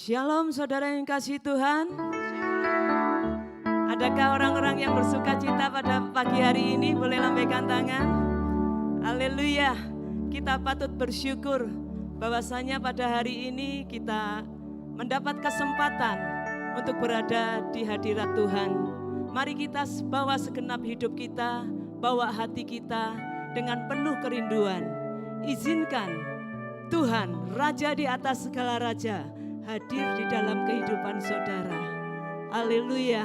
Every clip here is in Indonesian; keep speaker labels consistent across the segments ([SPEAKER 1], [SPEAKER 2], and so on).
[SPEAKER 1] Shalom saudara yang kasih Tuhan. Adakah orang-orang yang bersuka cita pada pagi hari ini? Boleh lambaikan tangan. Haleluya. Kita patut bersyukur bahwasanya pada hari ini kita mendapat kesempatan untuk berada di hadirat Tuhan. Mari kita bawa segenap hidup kita, bawa hati kita dengan penuh kerinduan. Izinkan Tuhan, Raja di atas segala raja, hadir di dalam kehidupan saudara. Haleluya.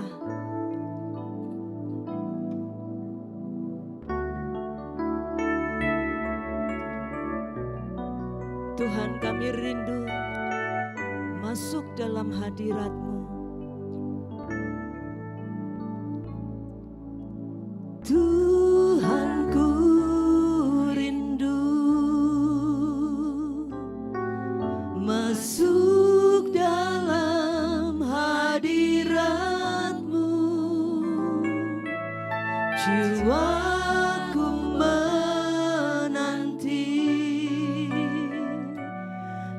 [SPEAKER 1] Tuhan, kami rindu masuk dalam hadirat-Mu. Tuhan, ku rindu masuk dalam hadirat-Mu. Jiwaku menanti,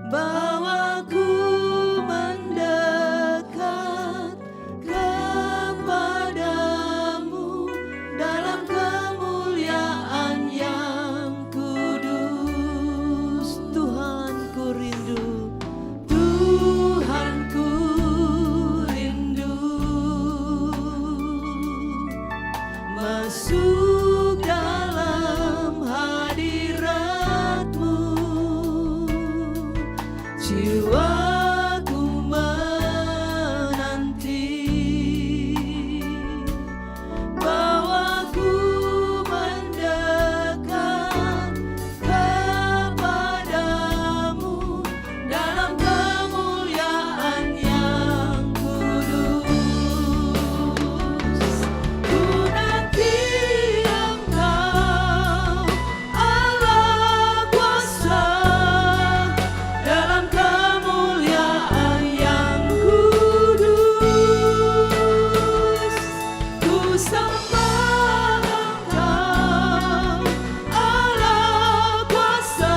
[SPEAKER 1] bawaku mendekat kepadamu dalam kemuliaan yang kudus. Tuhan, ku rindu, Tuhan, ku rindu masuk dalam hadirat-Mu. Jiwaku menanti, bawaku mendekat kepadamu dalam kemuliaan yang kudus. Ku nanti Engkau, Allah kuasa, dalam kemuliaan yang kudus. Ku sembah Engkau, Allah kuasa,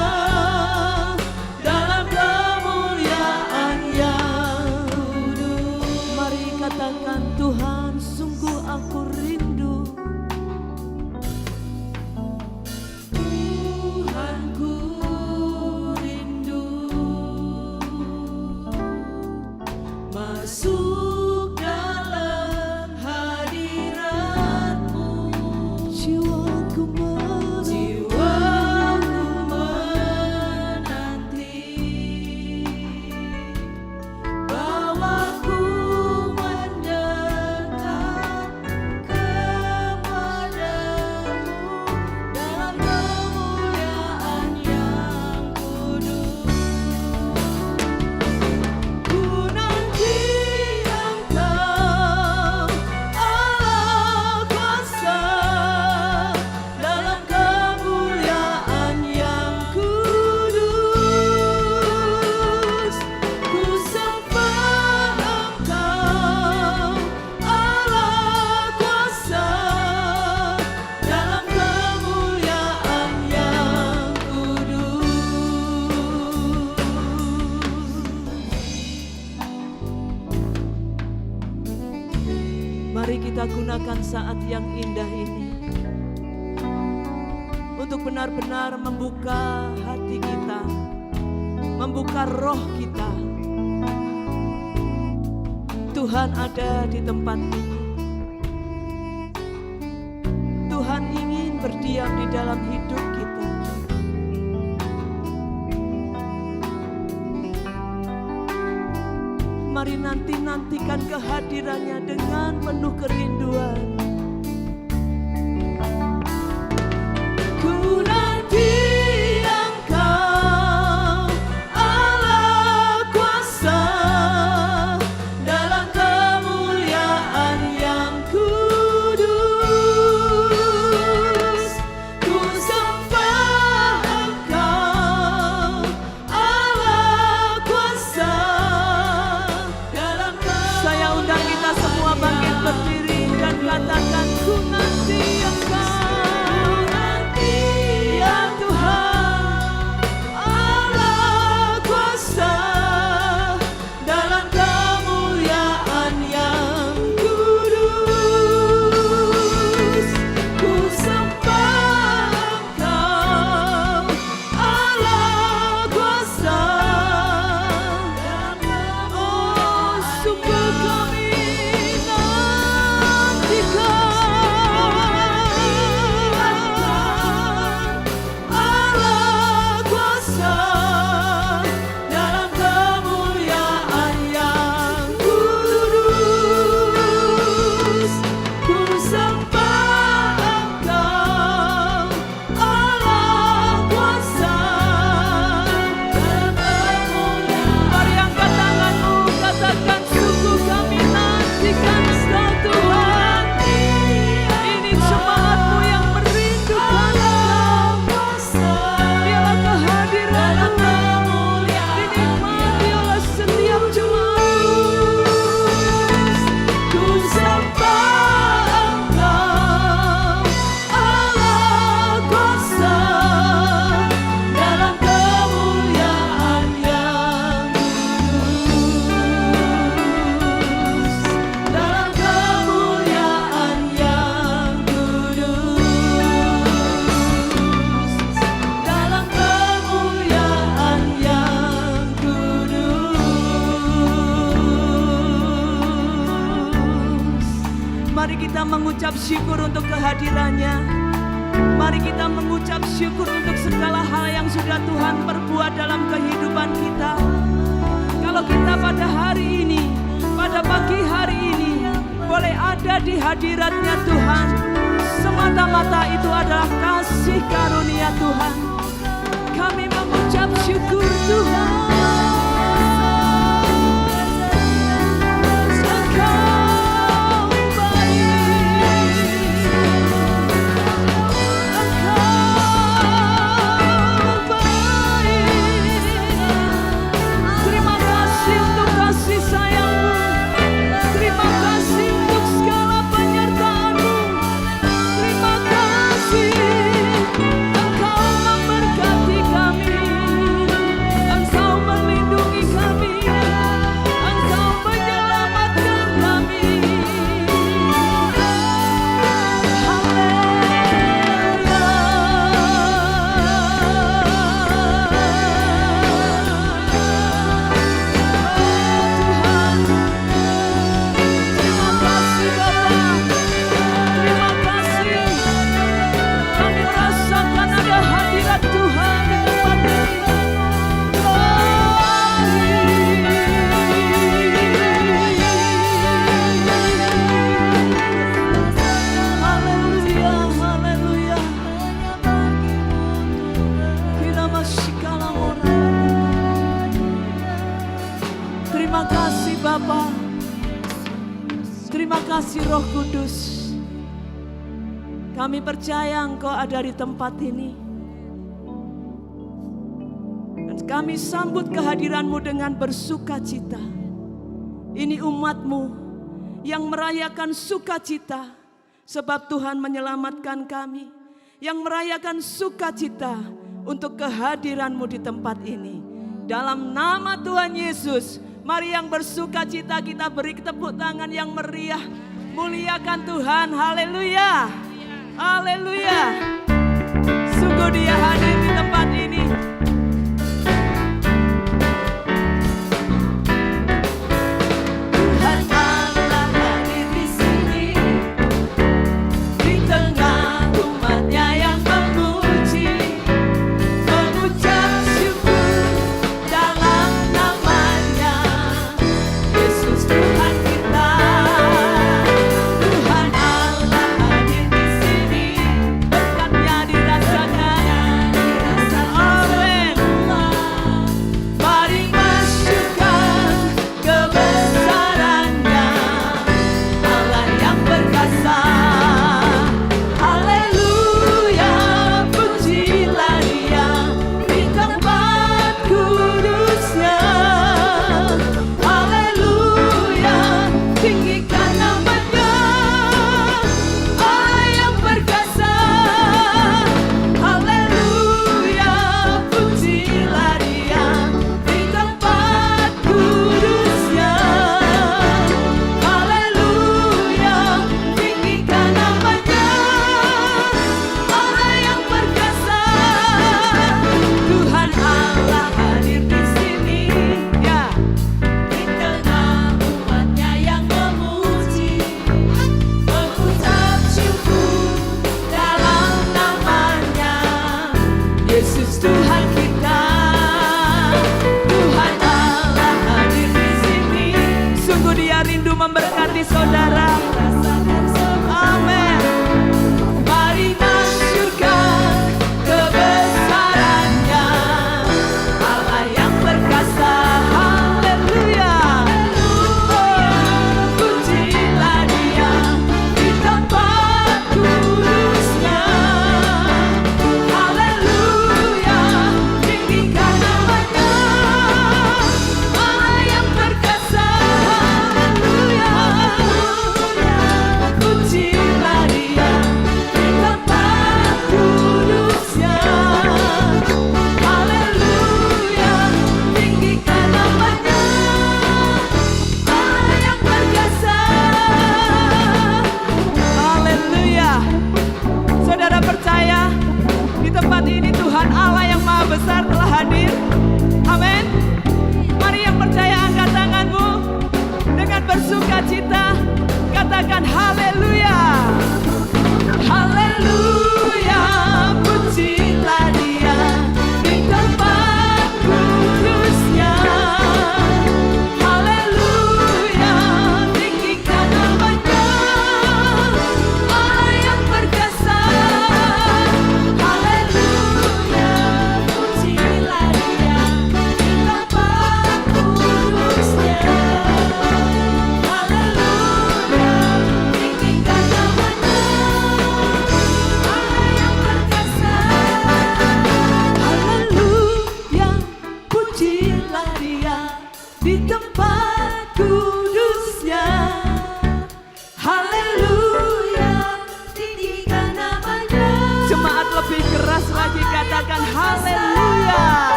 [SPEAKER 1] dalam kemuliaan yang kudus. Mari katakan, Tuhan, sungguh aku rindu. Tuhan, ku rindu masuk dalam hadirat-Mu. Jiwaku menanti, bawaku mendekat kepadamu dalam kemuliaan yang kudus. Ku nanti Engkau, Allah kuasa, dalam kemuliaan yang kudus. Ku sembah Engkau, Allah kuasa, dalam kemuliaan yang kudus. Mari kita gunakan saat yang indah ini untuk benar-benar membuka hati kita, membuka roh kita. Tuhan ada di tempat ini. Tuhan ingin berdiam di dalam hidup kita. Mari nantikan kehadirannya dengan penuh kerinduan. Ku nanti Engkau, Allah kuasa, dalam kemuliaan yang kudus. Ku sembah Engkau, Allah kuasa, dalam. Saya undang kita semua bangkit berdiri dan kata, mengucap syukur untuk kehadirannya. Mari kita mengucap syukur untuk segala hal yang sudah Tuhan perbuat dalam kehidupan kita. Kalau kita pada hari ini, pada pagi hari ini, boleh ada di hadiratnya Tuhan, semata-mata itu adalah kasih karunia Tuhan. Kami mengucap syukur Tuhan. Roh Kudus, kami percaya Engkau ada di tempat ini. Dan kami sambut kehadiran-Mu dengan bersukacita. Ini umat-Mu yang merayakan sukacita sebab Tuhan menyelamatkan kami. Yang merayakan sukacita untuk kehadiran-Mu di tempat ini. Dalam nama Tuhan Yesus, mari yang bersukacita kita beri tepuk tangan yang meriah. Muliakan Tuhan, haleluya, haleluya. Sungguh Dia hadir di tempat ini. Tuhan Allah hadir di sini, di tengah umatnya yang memuji, mengucap syukur dalam namanya, Yesus Tuhan kita. Dirasakan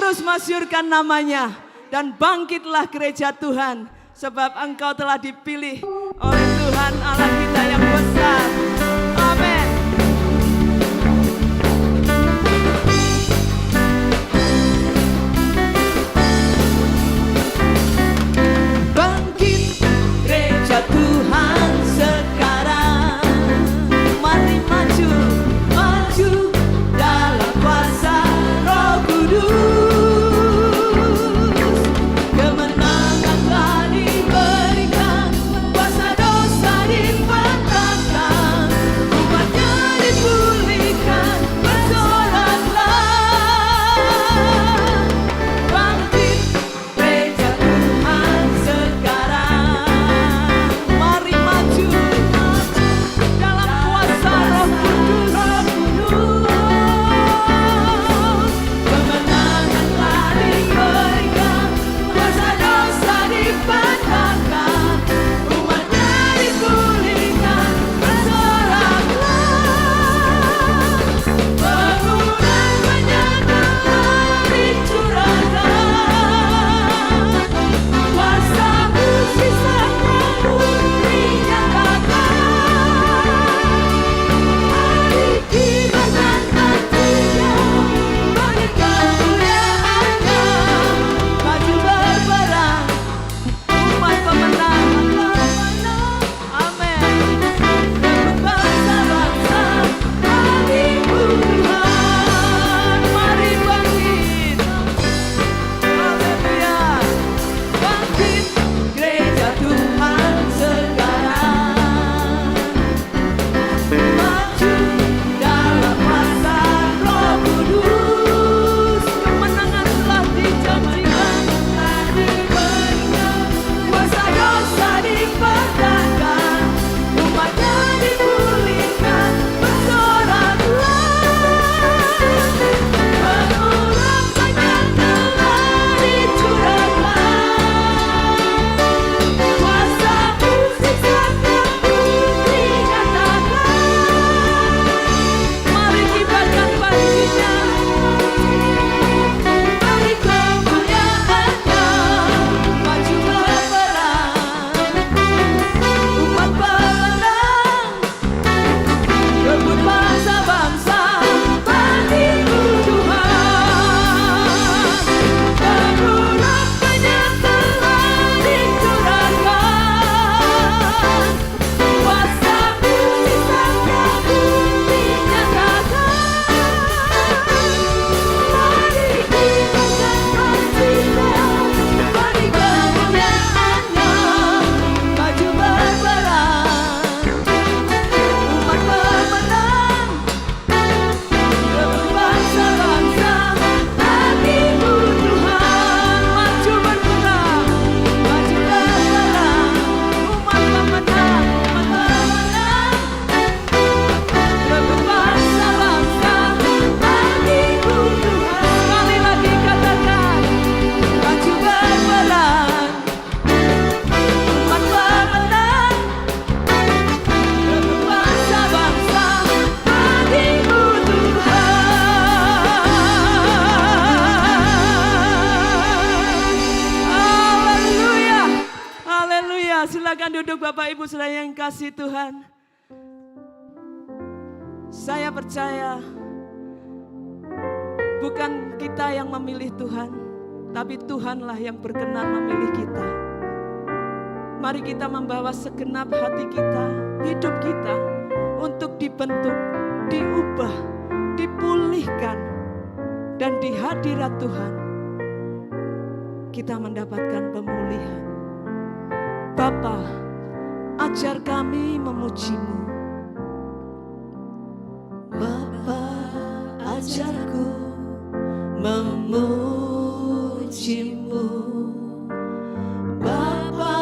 [SPEAKER 1] terus masyurkan namanya. Dan bangkitlah gereja Tuhan, sebab engkau telah dipilih oleh Tuhan Allah kita yang besar. Amin. Bangkit gereja Tuhan sekarang, mari maju, maju dalam kuasa Roh Kudus. Silakan duduk Bapak Ibu saudara yang kasih Tuhan. Saya percaya bukan kita yang memilih Tuhan, tapi Tuhanlah yang berkenan memilih kita. Mari kita membawa segenap hati kita, hidup kita untuk dibentuk, diubah, dipulihkan, dan di hadirat Tuhan kita mendapatkan pemulihan. Bapa, ajar kami memuji-Mu. Bapa, ajarku memuji-Mu. Bapa,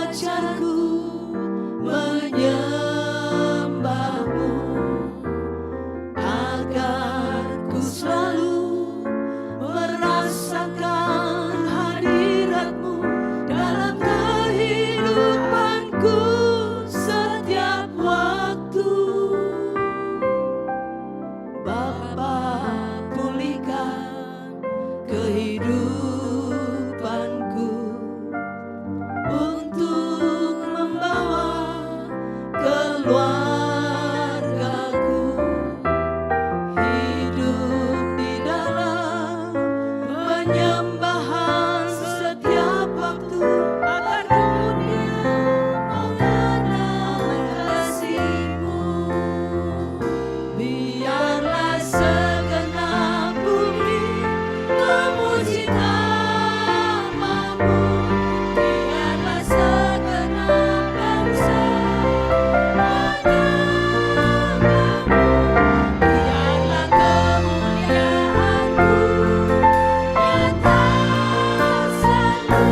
[SPEAKER 1] ajarku menyembah-Mu, agar ku selalu merasakan hadirat-Mu dalam kehidupanku setiap waktu. Bapa, pulihkan kehidupanku untuk membawa keluargaku hidup di dalam penyembahan setiap waktu agar dunia mengenal kasih-Mu. Biarlah segenap bumi memuji nama-Mu. Biarlah segenap bangsa menyembah-Mu. Biarlah kemuliaan-Mu nyata selalu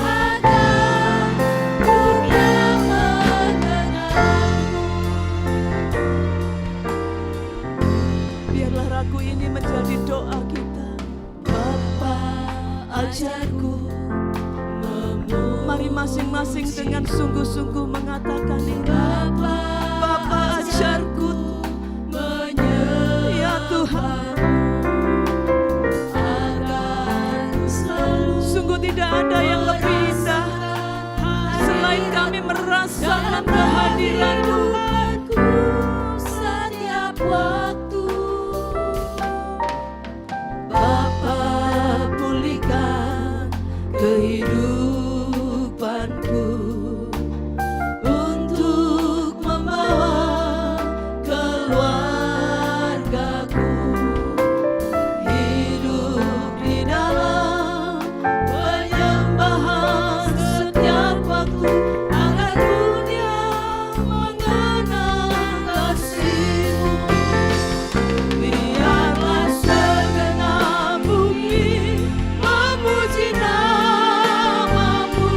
[SPEAKER 1] agar dunia mengenal-Mu. Biarlah ragu ini menjadi doa kita. Bapa, ajarku mari masing-masing dengan sungguh-sungguh mengatakan ini. Bapa, ajarku ya Tuhan, sungguh tidak ada yang lebih indah selain kami merasakan kehadiran-Mu setiap waktu. Bapa, pulihkan kehidupanku untuk membawa keluargaku hidup di dalam penyembahan setiap waktu agar dunia mengenal kasih-Mu. Biarlah segenap bumi memuji nama-Mu.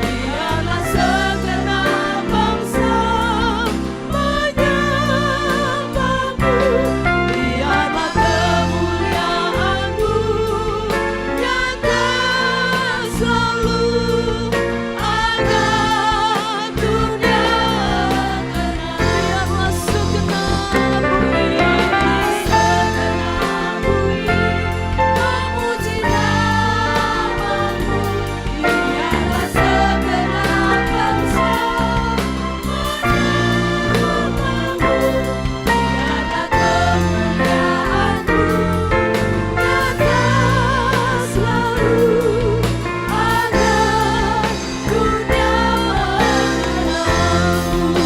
[SPEAKER 1] Biarlah segenap bangsa menyembah-Mu. Biarlah kemuliaan-Mu nyata selalu agar dunia kenal. Biarlah segenap bumi memuji nama-Mu. Biarlah segenap bangsa menyembah-Mu. Biarlah kemuliaan-Mu nyata selalu agar dunia mengenal-Mu.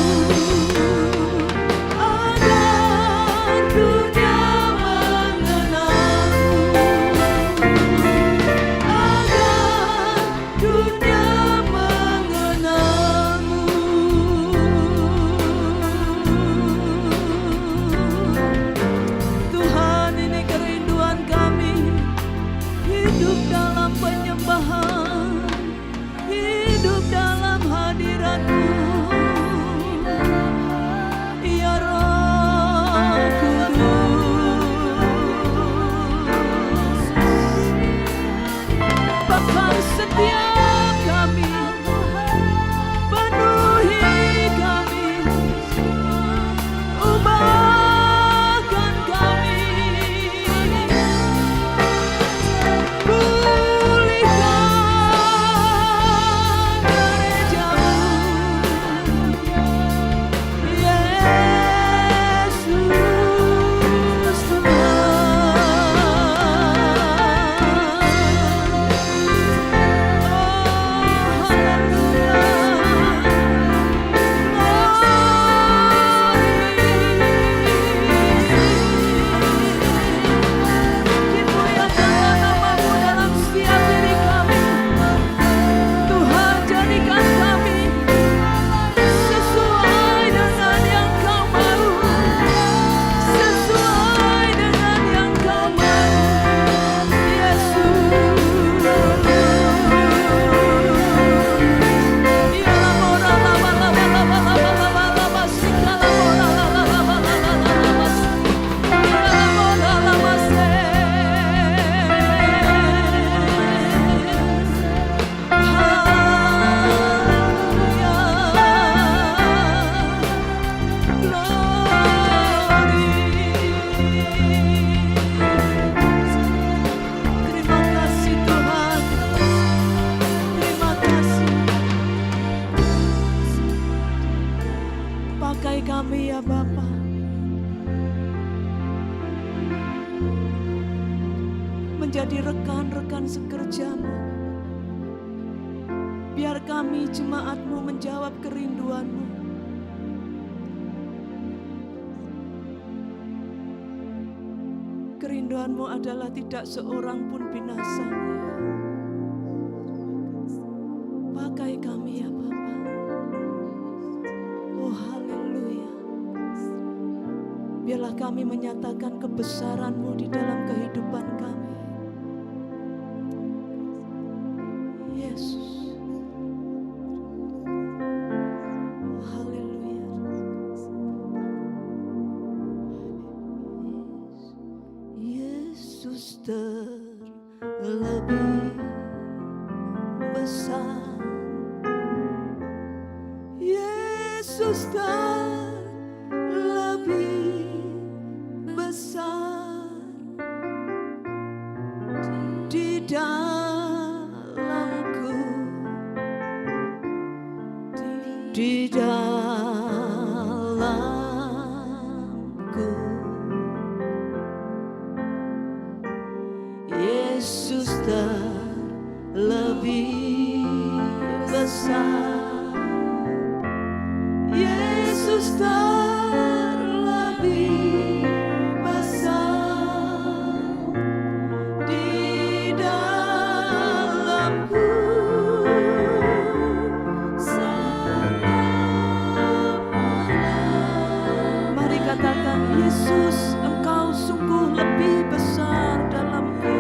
[SPEAKER 1] Tuhan, ini kerinduan kami, hidup dalam penyembahan, hidup dalam hadirat-Mu. Ya Roh Kudus, Bapa setiap kami, penuhi kami, ubahkan kami, menjadi rekan-rekan sekerjamu. Biar kami jemaat-Mu menjawab kerinduan-Mu. Kerinduan-Mu adalah tidak seorang pun binasa. Pakai kami ya Bapa. Oh haleluya. Biarlah kami menyatakan kebesaran-Mu di dalam kehidupan kami. Yesus. Terlebih besar, Yesus terlebih besar di dalamku, di dalamku. Yesus terlebih besar, Yesus terlebih besar di dalamku selamanya. Mari katakan, Yesus, Engkau sungguh lebih besar dalamku.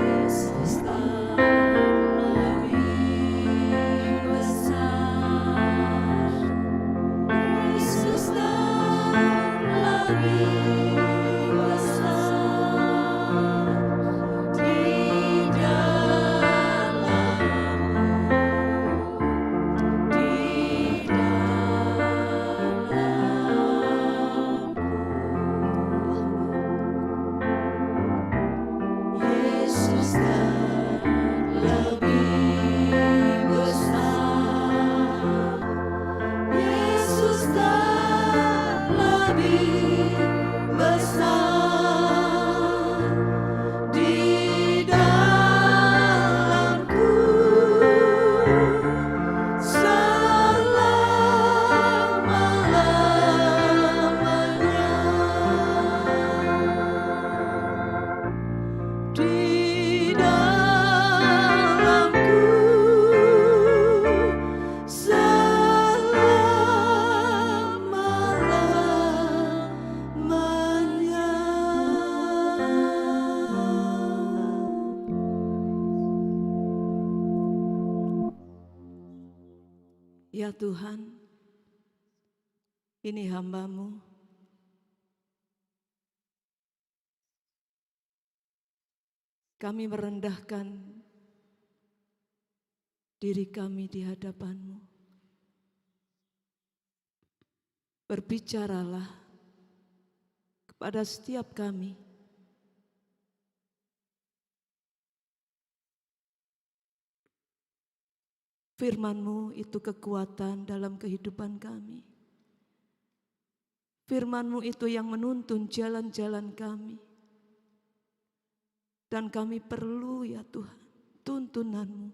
[SPEAKER 1] Ya Tuhan, ini hamba-Mu. Kami merendahkan diri kami di hadapan-Mu. Berbicaralah kepada setiap kami. Firman-Mu itu kekuatan dalam kehidupan kami. Firman-Mu itu yang menuntun jalan-jalan kami. Dan kami perlu ya Tuhan, tuntunan-Mu.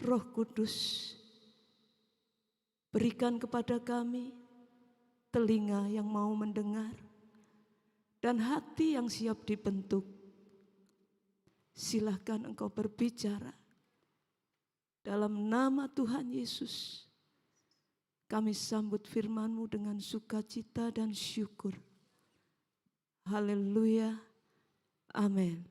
[SPEAKER 1] Roh Kudus, berikan kepada kami telinga yang mau mendengar dan hati yang siap dibentuk. Silahkan Engkau berbicara. Dalam nama Tuhan Yesus, kami sambut firman-Mu dengan sukacita dan syukur. Haleluya. Amin.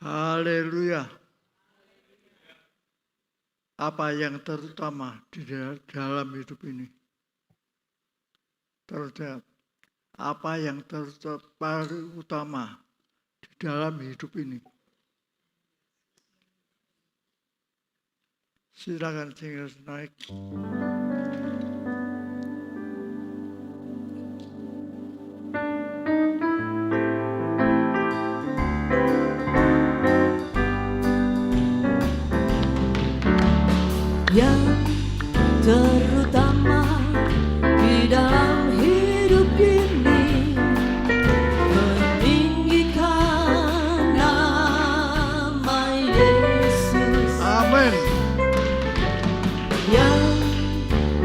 [SPEAKER 2] Haleluya. Apa yang terutama di dalam hidup ini? Apa yang paling utama di dalam hidup ini? Silakan singers naik.
[SPEAKER 1] Yang terutama di dalam hidup ini, meninggikan nama Yesus.
[SPEAKER 2] Amin.
[SPEAKER 1] Yang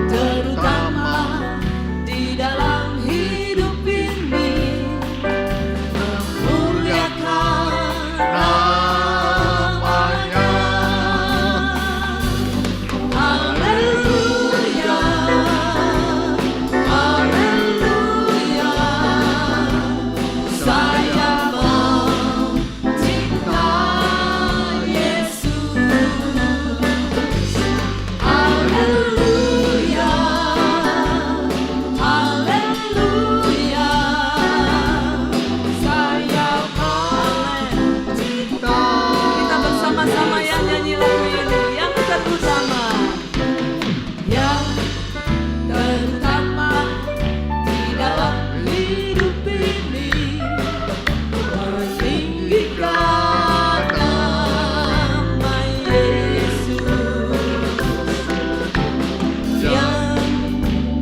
[SPEAKER 1] terutama di dalam hidup ini, memuliakan
[SPEAKER 2] Namanya.
[SPEAKER 1] Haleluya, haleluya, saya mau cinta Yesus. Haleluya, haleluya, saya mau cinta. Kita bersama-sama ya nyanyi lagu ini. Yang terutama, yang terutama di dalam hidup ini, meninggikan nama Yesus. Yang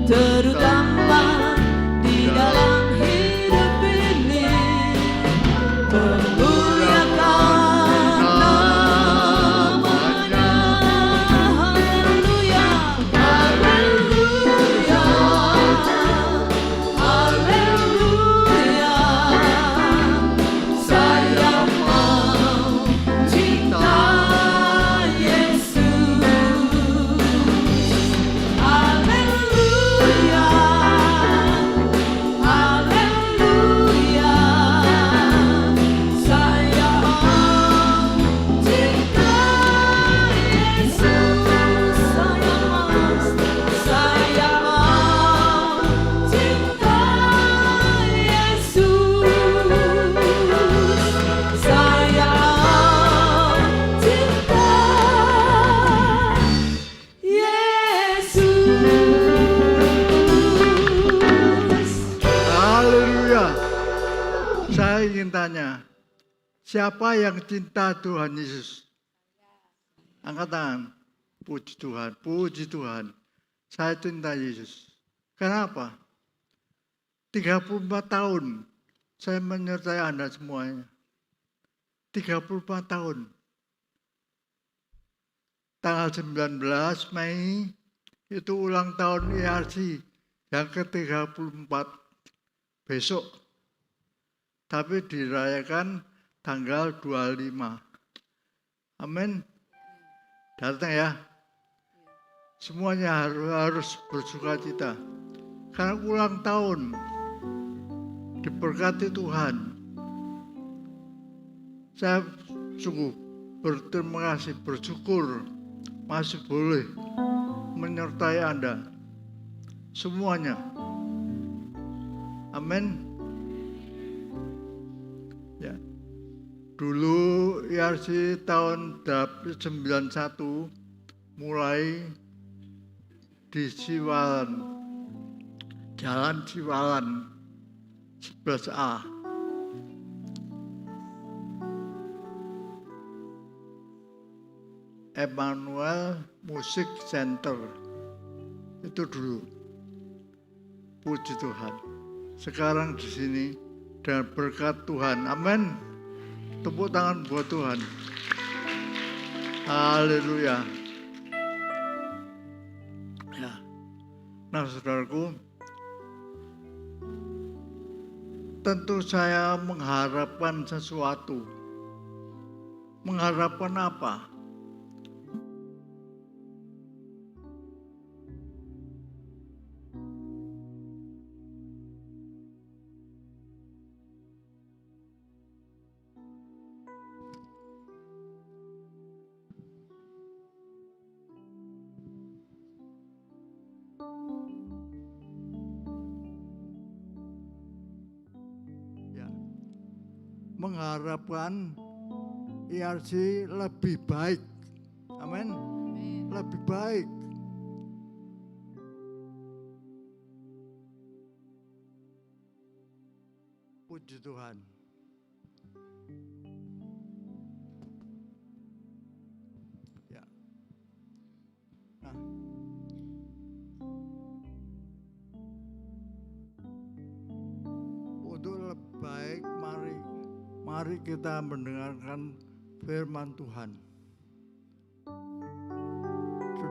[SPEAKER 1] terutama di dalam hidup ini, memuliakan namanya. Haleluya, haleluya, haleluya, saya mau cinta Yesus. Haleluya, haleluya, saya mau cinta Yesus. Saya mau cinta Yesus. Saya Yesus.
[SPEAKER 2] Haleluya. Saya ingin tanya, siapa yang cinta Tuhan Yesus? Angkat tangan. Puji Tuhan, puji Tuhan. Saya cinta Yesus. Kenapa? 34 tahun saya menyertai Anda semuanya. 34 tahun. Tanggal 19 Mei itu ulang tahun IRC yang ke-34 besok. Tapi dirayakan tanggal 25. Amin. Datang ya. Semuanya harus bersuka cita. Karena ulang tahun diberkati Tuhan. Saya sungguh berterima kasih, bersyukur masih boleh menyertai Anda. Semuanya. Amin. Ya. Dulu IRC tahun 91 mulai di Siwalan, Jalan Siwalan 11A. Emmanuel Music Center. Itu dulu. Puji Tuhan. Sekarang di sini dengan berkat Tuhan. Amin. Tepuk tangan buat Tuhan. Haleluya. Ya. Nah, saudaraku, tentu saya mengharapkan sesuatu. Mengharapkan apa? Mengharapkan IRC lebih baik. Amin. lebih baik. Puji Tuhan. Ya. Nah. Untuk lebih baik, mari kita mendengarkan firman Tuhan.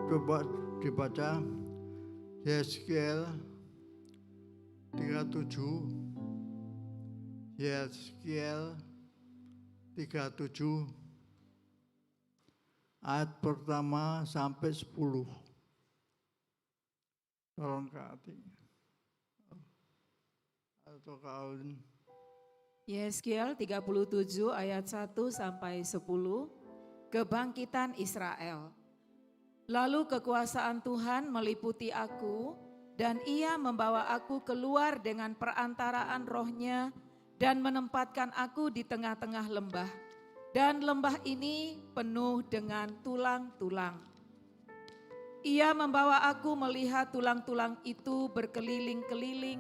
[SPEAKER 2] Coba dibaca Yeskiel 37. Yeskiel 37 ayat pertama sampai 10. Tolong Kak Ati. Atau Kak Aulin.
[SPEAKER 3] Yeskiel 37 ayat 1 sampai 10. Kebangkitan Israel. Lalu kekuasaan Tuhan meliputi aku, dan Ia membawa aku keluar dengan perantaraan Roh-Nya dan menempatkan aku di tengah-tengah lembah. Dan lembah ini penuh dengan tulang-tulang. Ia membawa aku melihat tulang-tulang itu berkeliling-keliling,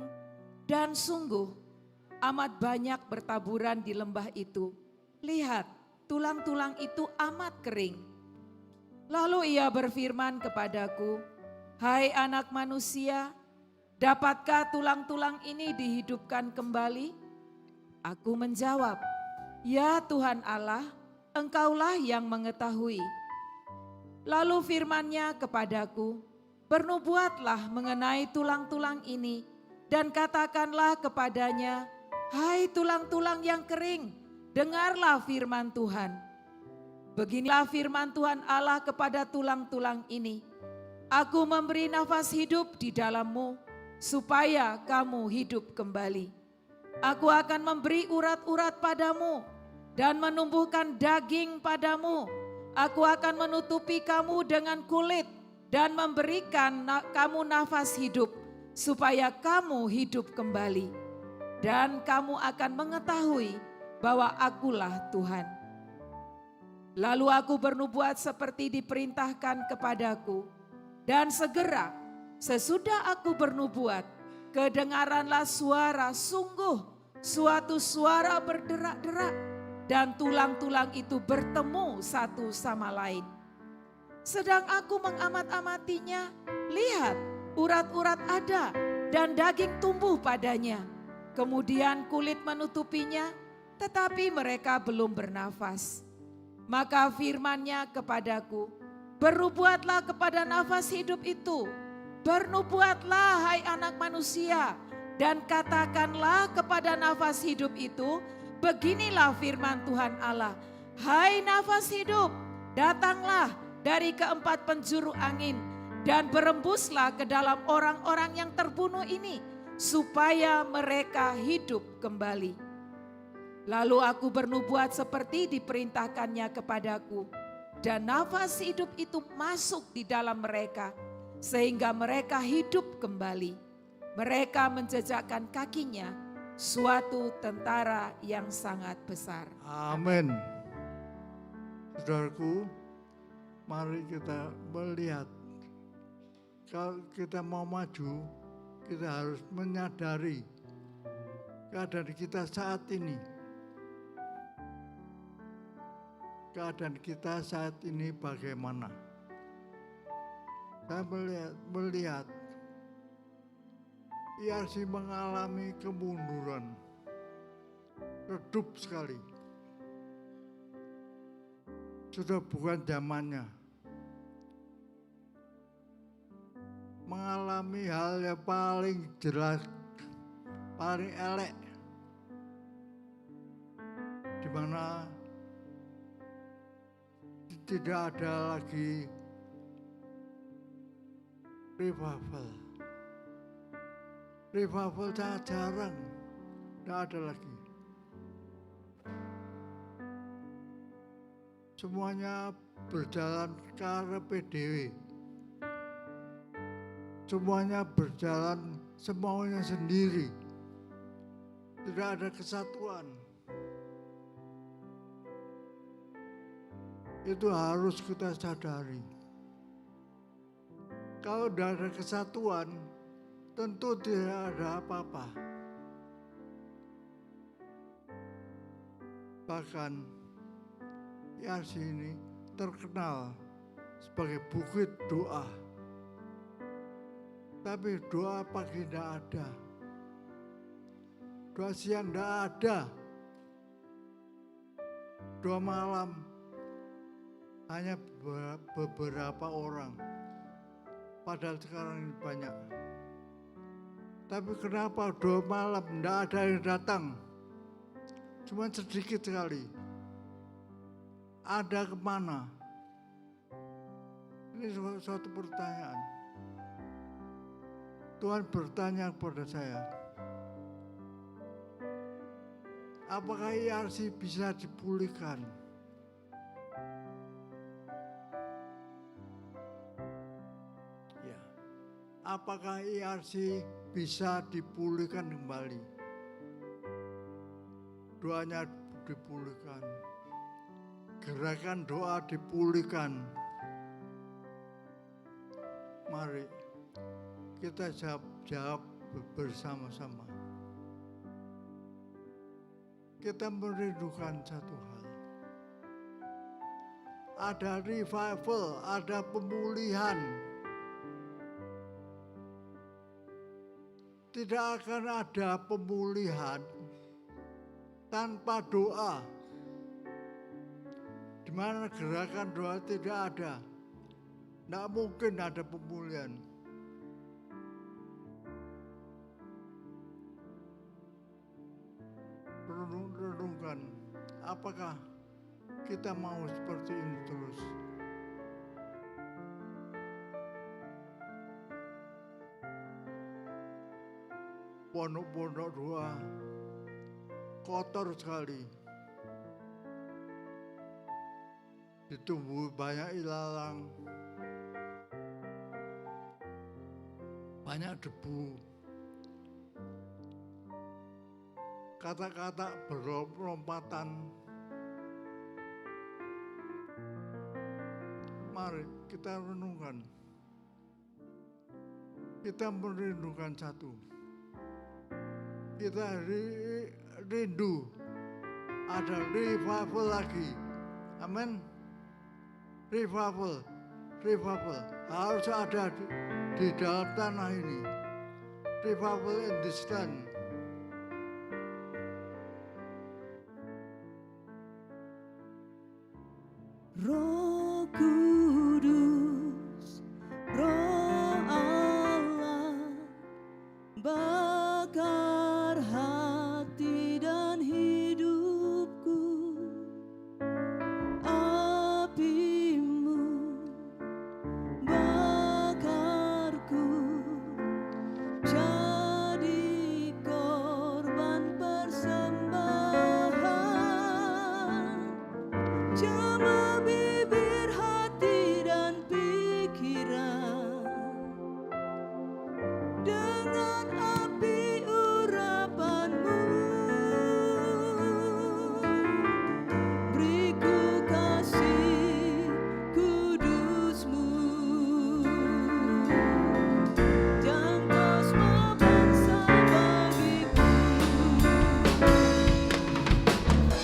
[SPEAKER 3] dan sungguh amat banyak bertaburan di lembah itu. Lihat, tulang-tulang itu amat kering. Lalu Ia berfirman kepadaku, "Hai anak manusia, dapatkah tulang-tulang ini dihidupkan kembali?" Aku menjawab, "Ya Tuhan Allah, Engkaulah yang mengetahui." Lalu firman-Nya kepadaku, "Bernubuatlah mengenai tulang-tulang ini, dan katakanlah kepadanya, hai tulang-tulang yang kering, dengarlah firman Tuhan. Beginilah firman Tuhan Allah kepada tulang-tulang ini, Aku memberi nafas hidup di dalammu, supaya kamu hidup kembali. Aku akan memberi urat-urat padamu dan menumbuhkan daging padamu. Aku akan menutupi kamu dengan kulit dan memberikan kamu nafas hidup supaya kamu hidup kembali. Dan kamu akan mengetahui bahwa Akulah Tuhan." Lalu aku bernubuat seperti diperintahkan kepadaku, dan segera sesudah aku bernubuat, kedengaranlah suara, sungguh suatu suara berderak-derak, dan tulang-tulang itu bertemu satu sama lain. Sedang aku mengamat-amatinya, lihat urat-urat ada dan daging tumbuh padanya. Kemudian kulit menutupinya, tetapi mereka belum bernafas. Maka firman-Nya kepadaku, "Bernubuatlah kepada nafas hidup itu. Bernubuatlah hai anak manusia, dan katakanlah kepada nafas hidup itu, beginilah firman Tuhan Allah. Hai nafas hidup, datanglah dari keempat penjuru angin dan berembuslah ke dalam orang-orang yang terbunuh ini, supaya mereka hidup kembali." Lalu aku bernubuat seperti diperintahkannya kepadaku, dan nafas hidup itu masuk di dalam mereka, sehingga mereka hidup kembali. Mereka menjejakkan kakinya, suatu tentara yang sangat besar.
[SPEAKER 2] Amin. Saudaraku, mari kita melihat. Kalau kita mau maju, kita harus menyadari keadaan kita saat ini. Keadaan kita saat ini bagaimana? Saya melihat IRC mengalami kemunduran, redup sekali. Sudah bukan zamannya. Mengalami hal yang paling jelas, paling elek, di mana tidak ada lagi revival. Revival sangat jarang, tidak ada lagi. Semuanya berjalan ke arah PDW. Semuanya berjalan semaunya sendiri. Tidak ada kesatuan. Itu harus kita sadari. Kalau tidak ada kesatuan, tentu tidak ada apa-apa. Bahkan IRC ini terkenal sebagai bukit doa. Tapi doa pagi tidak ada. Doa siang tidak ada. Doa malam hanya beberapa orang. Padahal sekarang ini banyak. Tapi kenapa doa malam tidak ada yang datang? Cuma sedikit sekali. Ada kemana? Ini suatu pertanyaan. Tuhan bertanya kepada saya, apakah IRC bisa dipulihkan? Ya. Apakah IRC bisa dipulihkan kembali? Doanya dipulihkan. Gerakan doa dipulihkan. Mari kita jawab bersama-sama. Kita merindukan satu hal. Ada revival, ada pemulihan. Tidak akan ada pemulihan tanpa doa. Di mana gerakan doa tidak ada, tidak mungkin ada pemulihan. Renungkan, apakah kita mau seperti ini terus? Pondok-pondok doa kotor sekali, ditumbuhi banyak ilalang, banyak debu, kata-kata berlompatan. Mari kita renungkan. Kita merindukan satu. Kita rindu ada revival lagi. Amin. Revival harus ada di dalam tanah ini. Revival in this land.
[SPEAKER 1] Roh Kudus, Roh Allah, bakar hati dan hidupku. Apimu bakarku, jadi korban persembahan. Jamah bibir, hati dan pikiran dengan api urapanmu. Beriku kasih kudusmu, jangkau semua bangsa bagiku.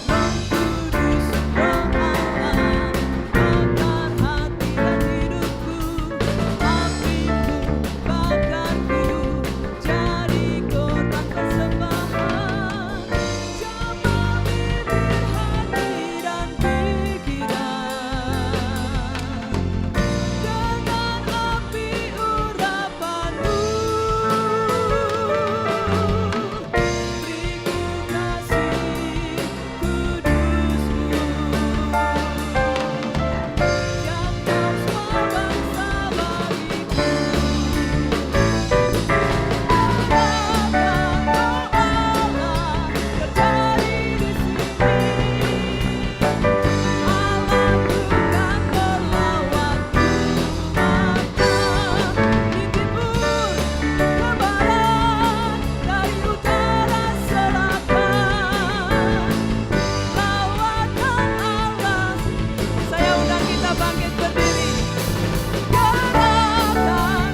[SPEAKER 1] Roh Kudus, Roh Allah, bakar hati dan hidupku. Apimu bakarku, jadi korban persembahan. Jamah bibir, hati dan pikiran dengan api urapanmu. Beriku kasih kudusmu, jangkau semua bangsa bagiku. Harapkan Roh Allah terjadi di sini. Allah bukan berlawanku, maka di timur ke barat, dari utara selatan. Lawatan Allah. Saya undang kita bangkit berdiri. Gerakan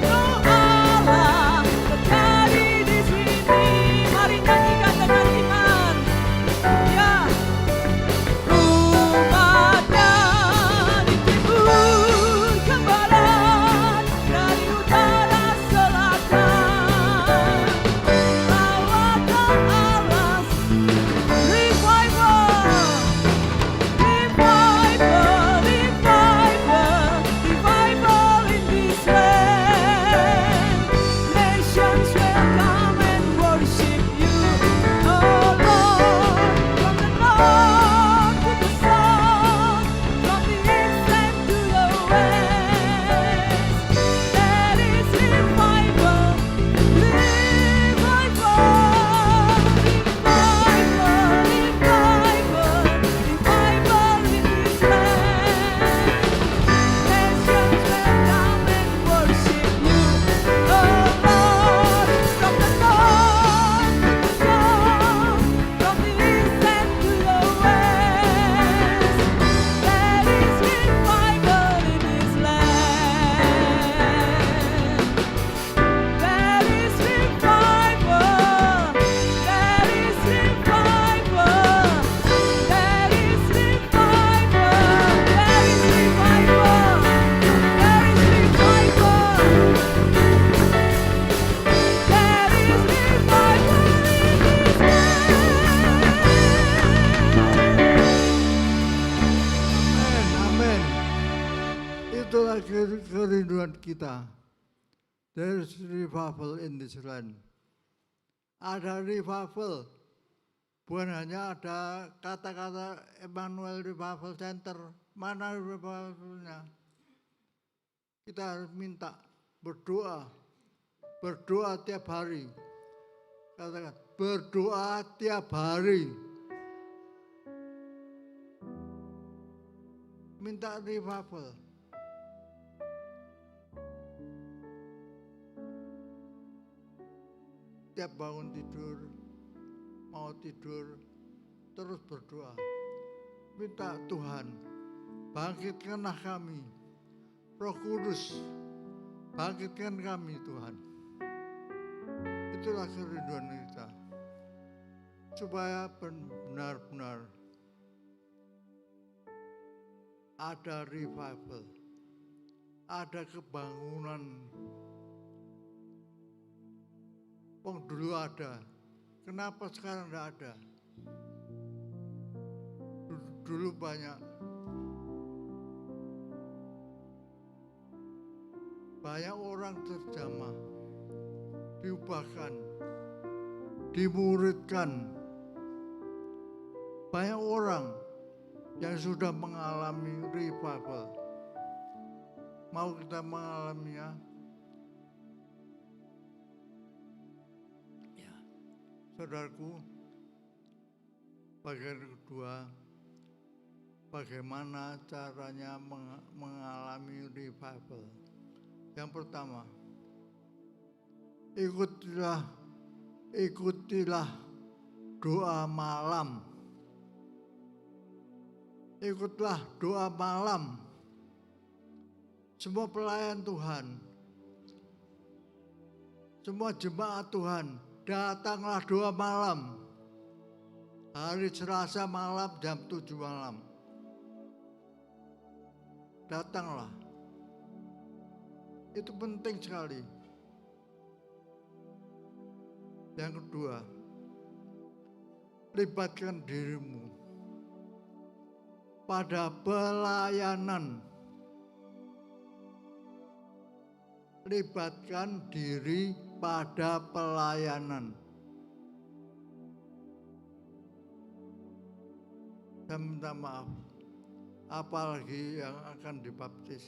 [SPEAKER 2] Itulah kerinduan kita. There's revival in this land. Ada revival. Bukan hanya ada kata-kata Emmanuel Revival Center. Mana revivalnya? Kita harus minta, berdoa. Berdoa tiap hari. Katakan, berdoa tiap hari. Minta revival. Tiap bangun tidur, mau tidur, terus berdoa. Minta Tuhan, bangkitkanlah kami. Roh Kudus, bangkitkan kami Tuhan. Itulah kerinduan kita. Supaya benar-benar ada revival, ada kebangunan. Dulu ada, kenapa sekarang tidak ada? Dulu banyak orang terjamah, diubahkan, dimuridkan. Banyak orang yang sudah mengalami revival. Mau kita mengalaminya? Ya, saudaraku, bagian kedua, bagaimana caranya mengalami revival. Yang pertama, ikutilah doa malam. Ikutlah doa malam. Semua pelayan Tuhan, semua jemaat Tuhan, datanglah doa malam. Hari Selasa malam jam 7 malam. Datanglah. Itu penting sekali. Yang kedua, libatkan dirimu pada pelayanan. Libatkan diri pada pelayanan. Saya minta maaf, apalagi yang akan dibaptis.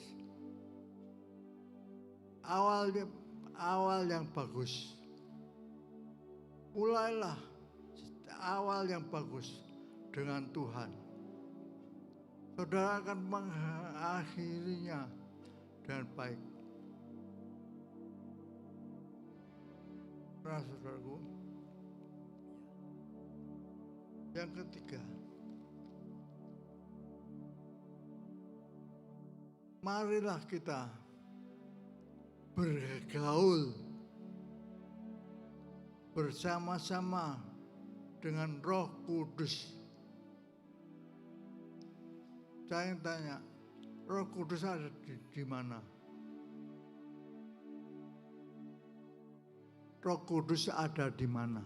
[SPEAKER 2] Awal yang bagus. Mulailah awal yang bagus dengan Tuhan. Saudara akan mengakhirinya dengan baik. Nah, saudaraku, yang ketiga, marilah kita bergaul bersama-sama dengan Roh Kudus. Saya tanya, Roh Kudus ada di mana? Roh Kudus ada di mana?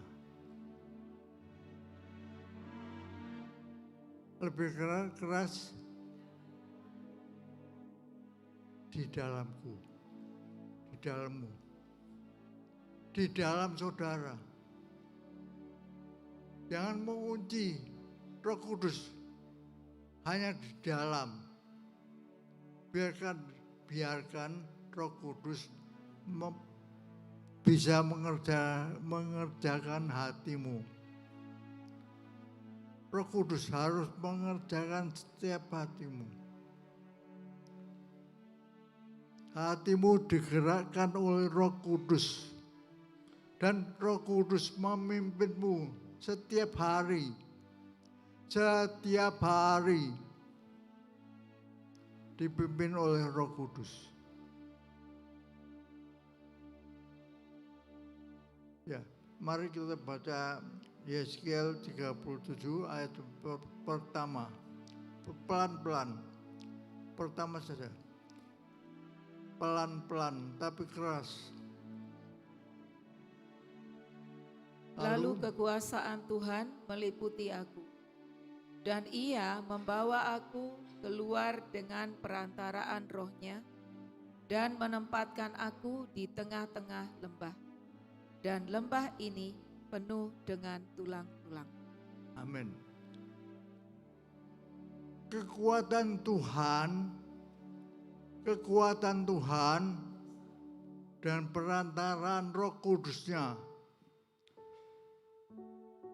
[SPEAKER 2] Lebih keras di dalamku, di dalammu, di dalam saudara. Jangan mengunci Roh Kudus hanya di dalam. Biarkan Roh Kudus bisa mengerjakan hatimu. Roh Kudus harus mengerjakan setiap hatimu. Hatimu digerakkan oleh Roh Kudus. Dan Roh Kudus memimpinmu setiap hari. Setiap hari dipimpin oleh Roh Kudus. Ya, mari kita baca Yeskiel 37 ayat pertama. Pelan-pelan. Pertama saja. Pelan-pelan tapi keras.
[SPEAKER 3] Lalu kekuasaan Tuhan meliputi aku. Dan ia membawa aku keluar dengan perantaraan rohnya dan menempatkan aku di tengah-tengah lembah. Dan lembah ini penuh dengan tulang-tulang.
[SPEAKER 2] Amin. Kekuatan Tuhan dan perantaraan Roh Kudusnya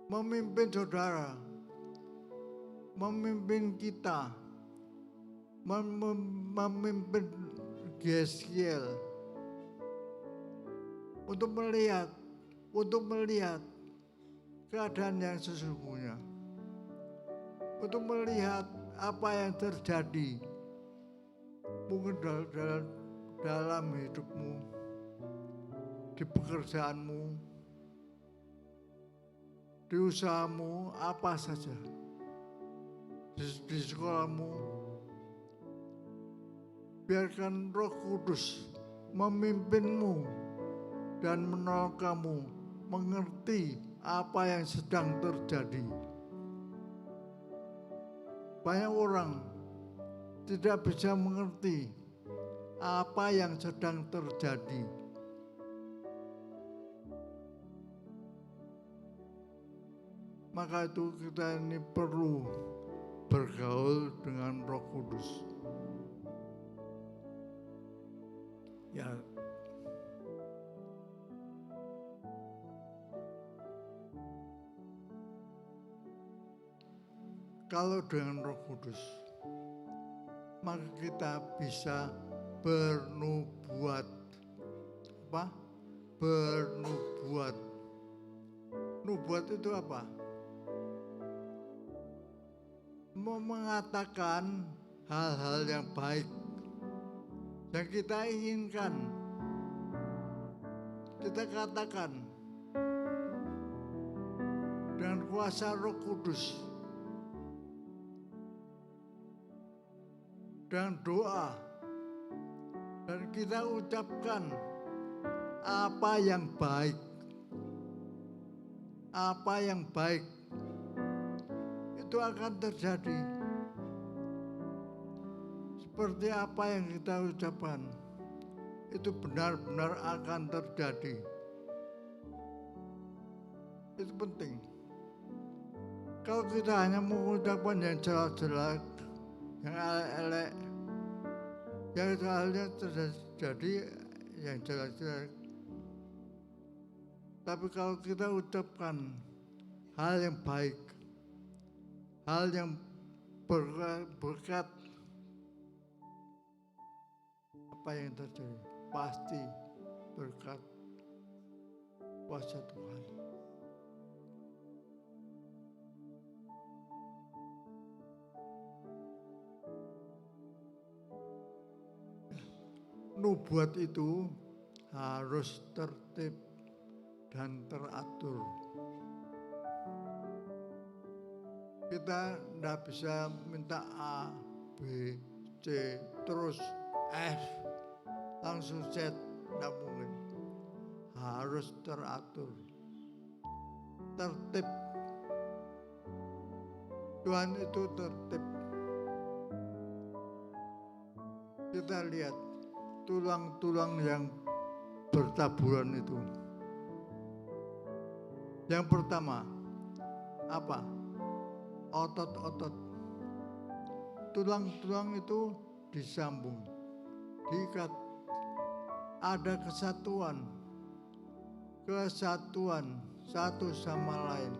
[SPEAKER 2] memimpin saudara, memimpin kita, memimpin Yeskiel untuk melihat keadaan yang sesungguhnya, untuk melihat apa yang terjadi mungkin dalam hidupmu, di pekerjaanmu, di usahamu, apa saja, di sekolahmu. Biarkan Roh Kudus memimpinmu dan menolong kamu mengerti apa yang sedang terjadi. Banyak orang tidak bisa mengerti apa yang sedang terjadi. Maka itu kita ini perlu bergaul dengan Roh Kudus. Ya, kalau dengan Roh Kudus, maka kita bisa bernubuat. Apa? Bernubuat. Nubuat itu apa? Mengatakan hal-hal yang baik yang kita inginkan. Kita katakan dengan kuasa Roh Kudus, dengan doa, dan kita ucapkan apa yang baik. Apa yang baik itu akan terjadi. Seperti apa yang kita ucapkan, itu benar-benar akan terjadi. Itu penting. Kalau kita hanya mengucapkan yang jelek-jelek, yang elek-elek, yang halnya terjadi yang jelek-jelek. Tapi kalau kita ucapkan hal yang baik, hal yang berkat, apa yang terjadi? Pasti berkat kuasa Tuhan. Nubuat itu harus tertib dan teratur. Kita tidak bisa minta A, B, C, terus F, langsung Z, tidak mungkin. Harus teratur, tertib. Tuhan itu tertib. Kita lihat tulang-tulang yang bertaburan itu. Yang pertama, apa? Otot-otot. Tulang-tulang itu disambung, diikat. Ada kesatuan satu sama lain.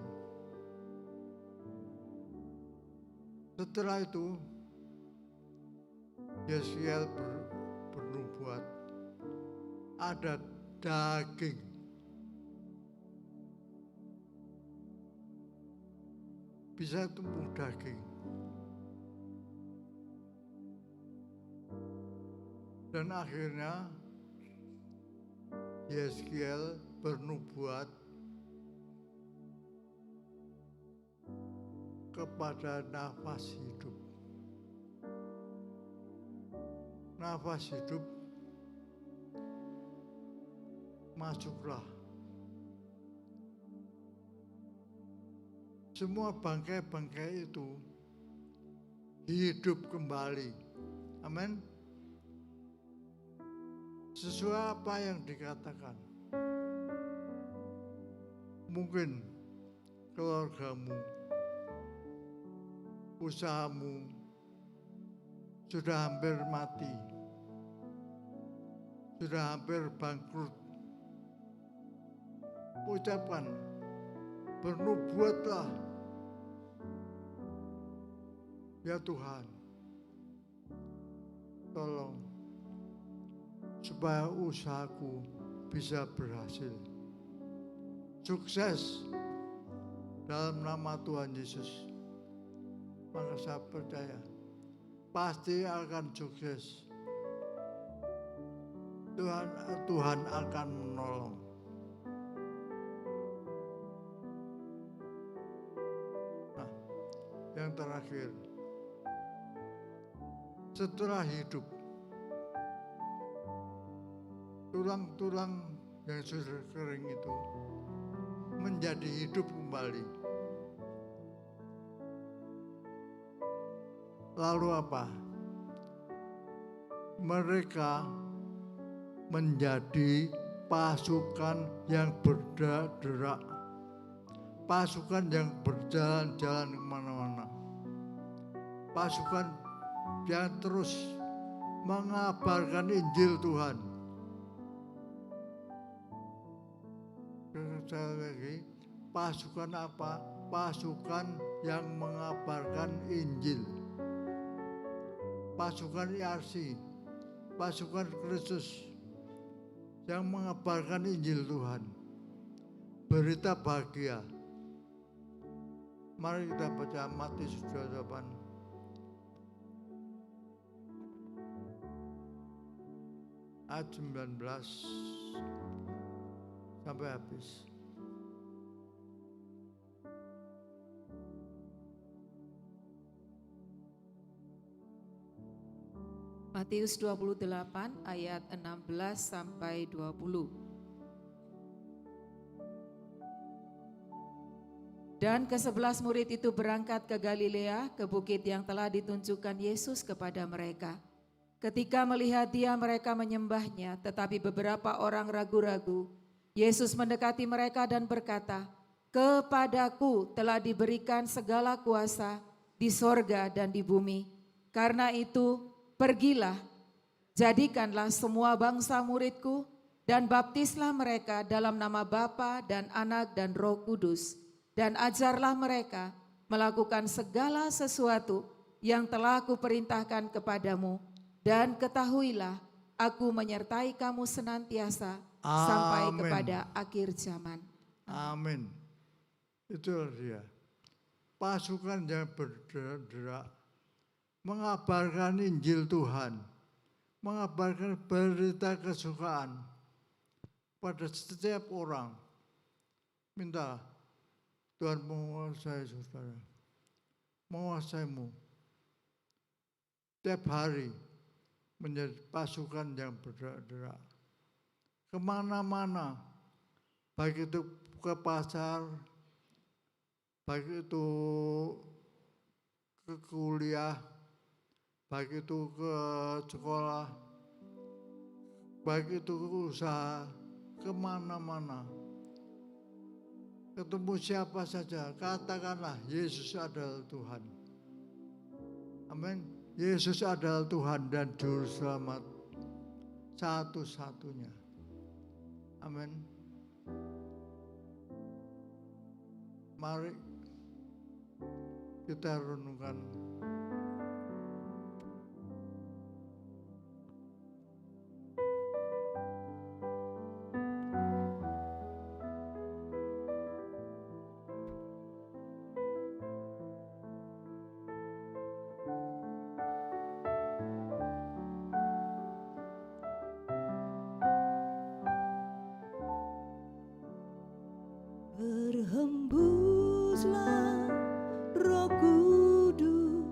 [SPEAKER 2] Setelah itu, Yeskiel bernubuat. Ada daging. Bisa tumbuh daging. Dan akhirnya Yeskiel bernubuat kepada nafas hidup. Nafas hidup, masuklah. Semua bangkai-bangkai itu hidup kembali. Amin. Sesuai apa yang dikatakan. Mungkin keluargamu, usahamu sudah hampir mati, sudah hampir bangkrut. Ucapkan, bernubuatlah, ya Tuhan, tolong supaya usahaku bisa berhasil, sukses dalam nama Tuhan Yesus. Maka saya percaya pasti akan sukses. Tuhan akan menolong. Nah, yang terakhir, setelah hidup, tulang-tulang yang sudah kering itu menjadi hidup kembali. Lalu apa? Mereka menjadi pasukan yang bergerak, pasukan yang berjalan-jalan kemana-mana, pasukan yang terus mengabarkan Injil Tuhan. Sekali lagi, pasukan apa? Pasukan yang mengabarkan Injil. Pasukan IRC, pasukan Kristus yang mengabarkan Injil Tuhan. Berita bahagia. Mari kita baca Matius 28. Ayat 19 sampai habis.
[SPEAKER 3] Matius 28 ayat 16 sampai 20. Dan ke-11 murid itu berangkat ke Galilea, ke bukit yang telah ditunjukkan Yesus kepada mereka. Ketika melihat Dia, mereka menyembahnya, tetapi beberapa orang ragu-ragu. Yesus mendekati mereka dan berkata, "Kepadaku telah diberikan segala kuasa di sorga dan di bumi. Karena itu, pergilah, jadikanlah semua bangsa muridku, dan baptislah mereka dalam nama Bapa dan Anak dan Roh Kudus, dan ajarlah mereka melakukan segala sesuatu yang telah kuperintahkan kepadamu, dan ketahuilah, aku menyertai kamu senantiasa sampai kepada akhir zaman."
[SPEAKER 2] Amin. Itulah dia. Pasukan yang bergerak mengabarkan Injil Tuhan, mengabarkan berita kesukaan pada setiap orang. Minta Tuhan menguasai saudara, menguasaimu. Setiap hari menjadi pasukan yang bergerak kemana-mana, baik itu ke pasar, baik itu ke kuliah, baik itu ke sekolah, baik itu ke usaha, kemana-mana. Ketemu siapa saja, katakanlah Yesus adalah Tuhan. Amin. Yesus adalah Tuhan dan Juru Selamat satu-satunya. Amin. Mari kita renungkan.
[SPEAKER 1] Berhembuslah Roh Kudus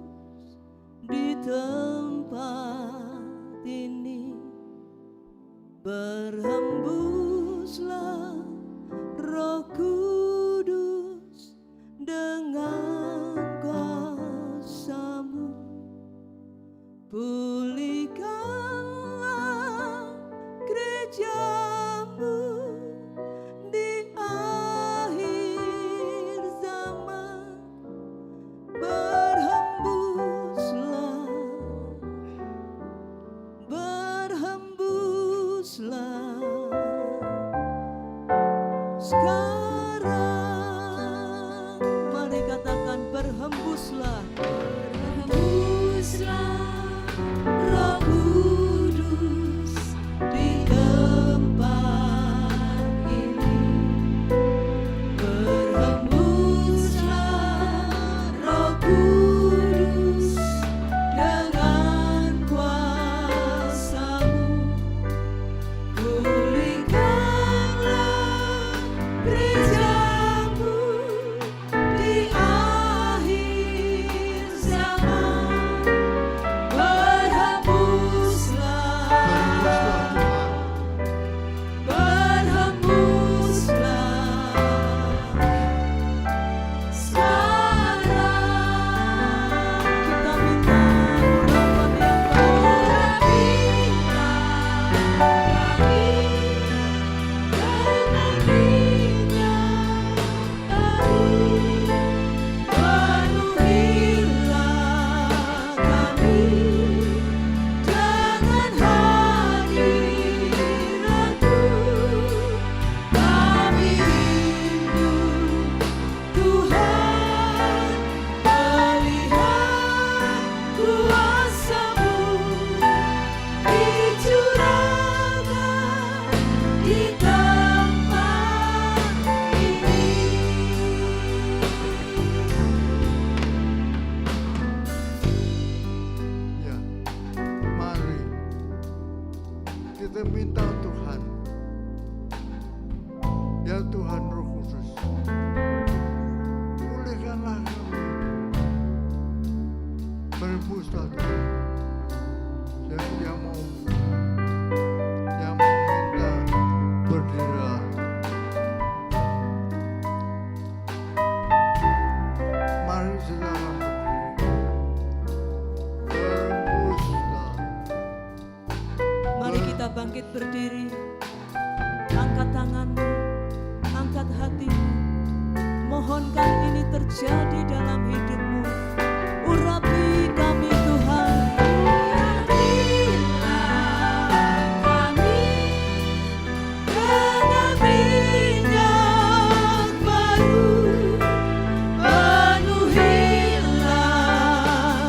[SPEAKER 1] Pulihkanlah gerejamu di akhir zaman. Berhembuslah, berhembuslah sekarang. Mari katakan berhembuslah. Berhembuslah Roh Kudus di tempat ini. Berhembuslah Roh Kudus dengan kuasa-Mu. Pulihkanlah gereja-Mu di akhir zaman. Berhembuslah, berhembuslah sekarang. Kita minta urapan yang
[SPEAKER 2] Ya, mari kita minta Tuhan, ya Tuhan Roh Kudus, pulihkanlah kami, berhembuslah Tuhan. Yang mau minta berdirilah. Mari silakan berdiri. Berhembuslah.
[SPEAKER 1] Mari kita bangkit berdiri. Angkat tanganmu, angkat hatimu. Mohonkan ini terjadi dalam hidupmu. Urapi kami Tuhan. Urapilah kami dengan minyak baru. Penuhilah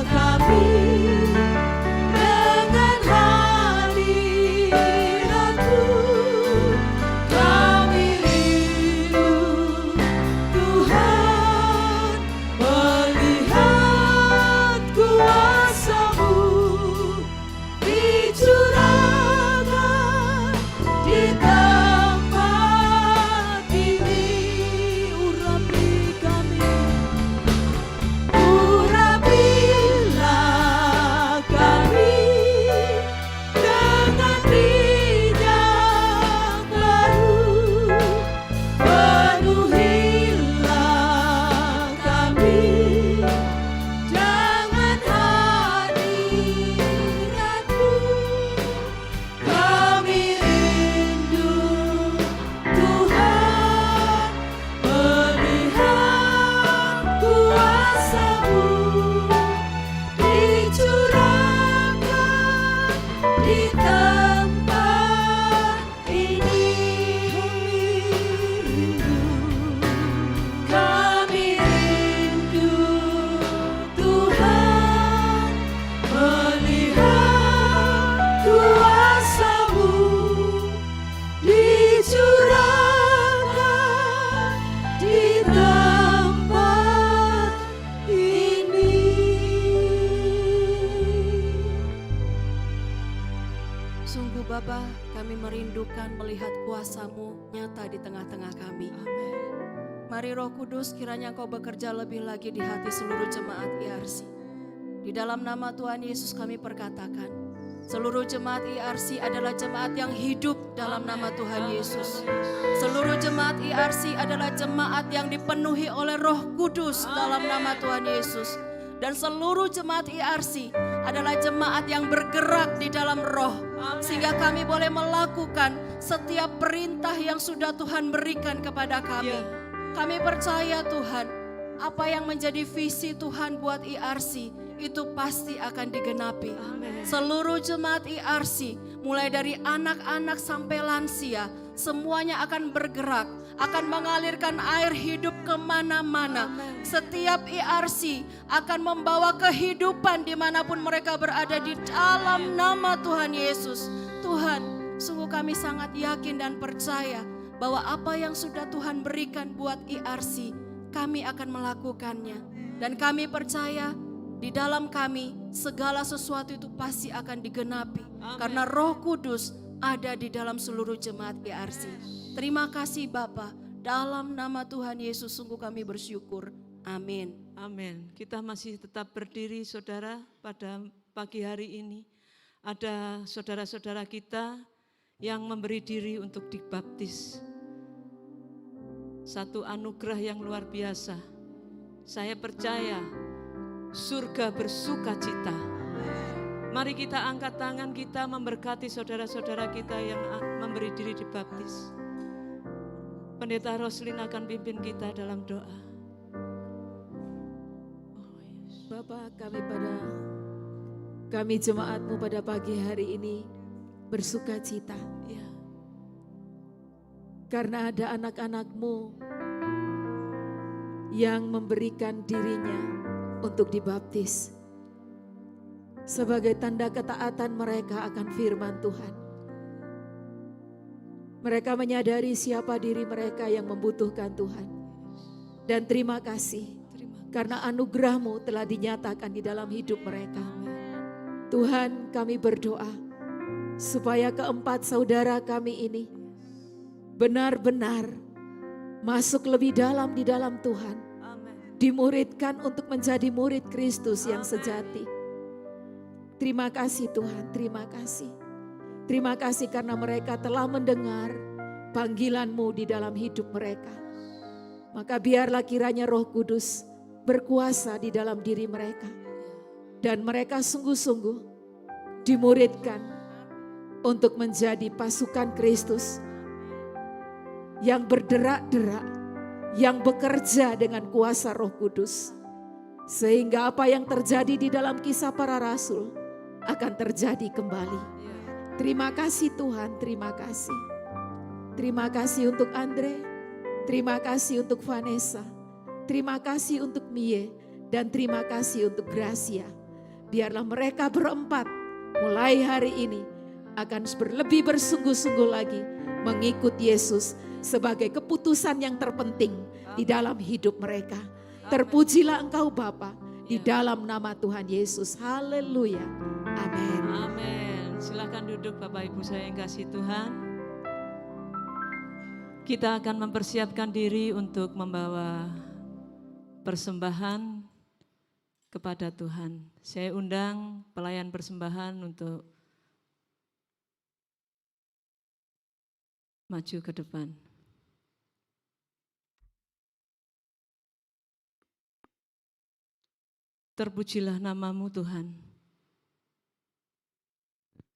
[SPEAKER 1] kami dengan hadirat-Mu. Kami rindu Tuhan melihat kuasa-Mu dicurahkan di tempat ini. Urapi kami. Urapilah kami dengan minyak baru. Penuhilah kami dengan hadirat-Mu. Kami rindu Tuhan melihat kuasa-Mu dicurahkan di tempat ini. Kami rindu Tuhan melihat kuasa-Mu dicurahkan di tempat ini. Sungguh Bapa, kami merindukan melihat kuasa-Mu nyata di tengah-tengah kami. Mari Roh Kudus, kiranya Engkau bekerja lebih lagi di hati seluruh jemaat IRC. Di dalam nama Tuhan Yesus kami perkatakan, seluruh jemaat IRC adalah jemaat yang hidup dalam nama Tuhan Yesus. Seluruh jemaat IRC adalah jemaat yang dipenuhi oleh Roh Kudus dalam nama Tuhan Yesus.
[SPEAKER 4] dan seluruh jemaat IRC adalah jemaat yang bergerak di dalam roh. Sehingga kami boleh melakukan setiap perintah yang sudah Tuhan berikan kepada kami. Kami percaya Tuhan, apa yang menjadi visi Tuhan buat IRC itu pasti akan digenapi. Seluruh jemaat IRC, mulai dari anak-anak sampai lansia, semuanya akan bergerak, akan mengalirkan air hidup kemana-mana. Setiap IRC akan membawa kehidupan dimanapun mereka berada di dalam nama Tuhan Yesus. Tuhan, sungguh kami sangat yakin dan percaya bahwa apa yang sudah Tuhan berikan buat IRC, kami akan melakukannya. Dan kami percaya di dalam kami segala sesuatu itu pasti akan digenapi. Karena Roh Kudus ada di dalam seluruh jemaat IRC. Terima kasih Bapa, dalam nama Tuhan Yesus sungguh kami bersyukur. Amin.
[SPEAKER 1] Amin. Kita masih tetap berdiri saudara pada pagi hari ini. Ada saudara-saudara kita yang memberi diri untuk dibaptis. Satu anugerah yang luar biasa. Saya percaya surga bersuka cita. Mari kita angkat tangan kita memberkati saudara-saudara kita yang memberi diri dibaptis. Pendeta Roslin akan pimpin kita dalam doa.
[SPEAKER 3] Bapa, kami jemaat-Mu pada pagi hari ini bersuka cita.
[SPEAKER 1] Ya.
[SPEAKER 3] Karena ada anak-anak-Mu yang memberikan dirinya untuk dibaptis. Sebagai tanda ketaatan mereka akan firman Tuhan. Mereka menyadari siapa diri mereka yang membutuhkan Tuhan. Dan terima kasih. Karena anugerah-Mu telah dinyatakan di dalam hidup mereka. Tuhan, kami berdoa supaya keempat saudara kami ini benar-benar masuk lebih dalam di dalam Tuhan. Dimuridkan untuk menjadi murid Kristus yang sejati. Terima kasih Tuhan, terima kasih. Terima kasih karena mereka telah mendengar panggilan-Mu di dalam hidup mereka. Maka biarlah kiranya Roh Kudus berkuasa di dalam diri mereka. Dan mereka sungguh-sungguh dimuridkan untuk menjadi pasukan Kristus yang berderak-derak, yang bekerja dengan kuasa Roh Kudus. Sehingga apa yang terjadi di dalam Kisah Para Rasul akan terjadi kembali. Terima kasih Tuhan, terima kasih. Terima kasih untuk Andre, terima kasih untuk Vanessa. Terima kasih untuk Mie dan terima kasih untuk Gracia. Biarlah mereka berempat mulai hari ini akan lebih bersungguh-sungguh lagi mengikut Yesus sebagai keputusan yang terpenting di dalam hidup mereka. Terpujilah Engkau Bapa di dalam nama Tuhan Yesus. Haleluya. Amin.
[SPEAKER 1] Amin. Silakan duduk Bapak Ibu saya yang kasih Tuhan. Kita akan mempersiapkan diri untuk membawa persembahan kepada Tuhan. Saya undang pelayan persembahan untuk maju ke depan. Terpujilah nama-Mu Tuhan,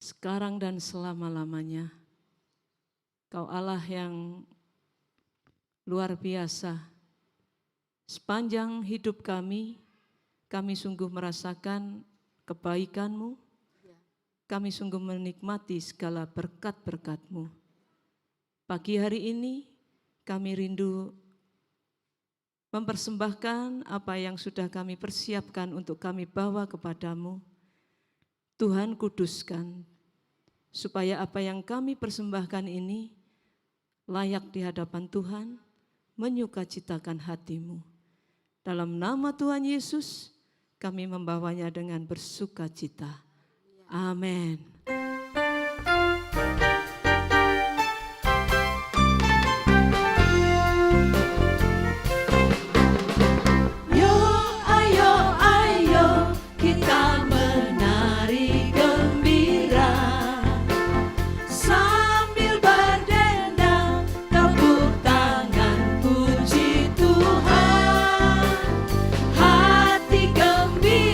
[SPEAKER 1] sekarang dan selama-lamanya. Kau Allah yang luar biasa. Sepanjang hidup kami sungguh merasakan kebaikan-Mu, kami sungguh menikmati segala berkat-berkat-Mu. Pagi hari ini kami rindu mempersembahkan apa yang sudah kami persiapkan untuk kami bawa kepadamu. Tuhan kuduskan, supaya apa yang kami persembahkan ini layak di hadapan Tuhan, menyukacitakan hati-Mu. Dalam nama Tuhan Yesus, kami membawanya dengan bersuka cita. Amin.
[SPEAKER 4] Hati gembira.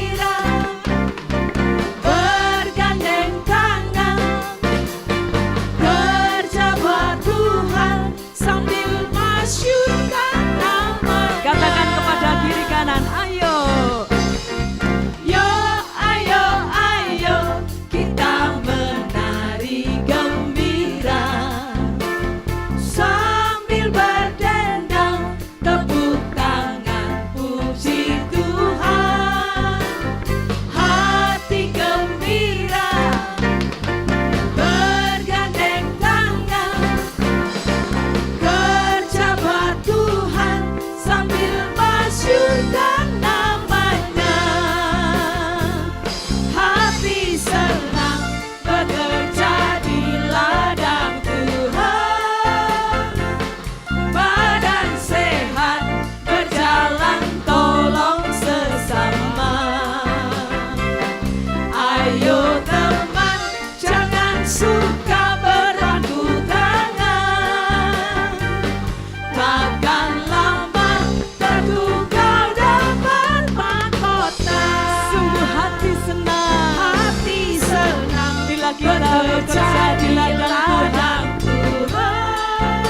[SPEAKER 1] kita bekerja di ladang
[SPEAKER 5] Tuhan,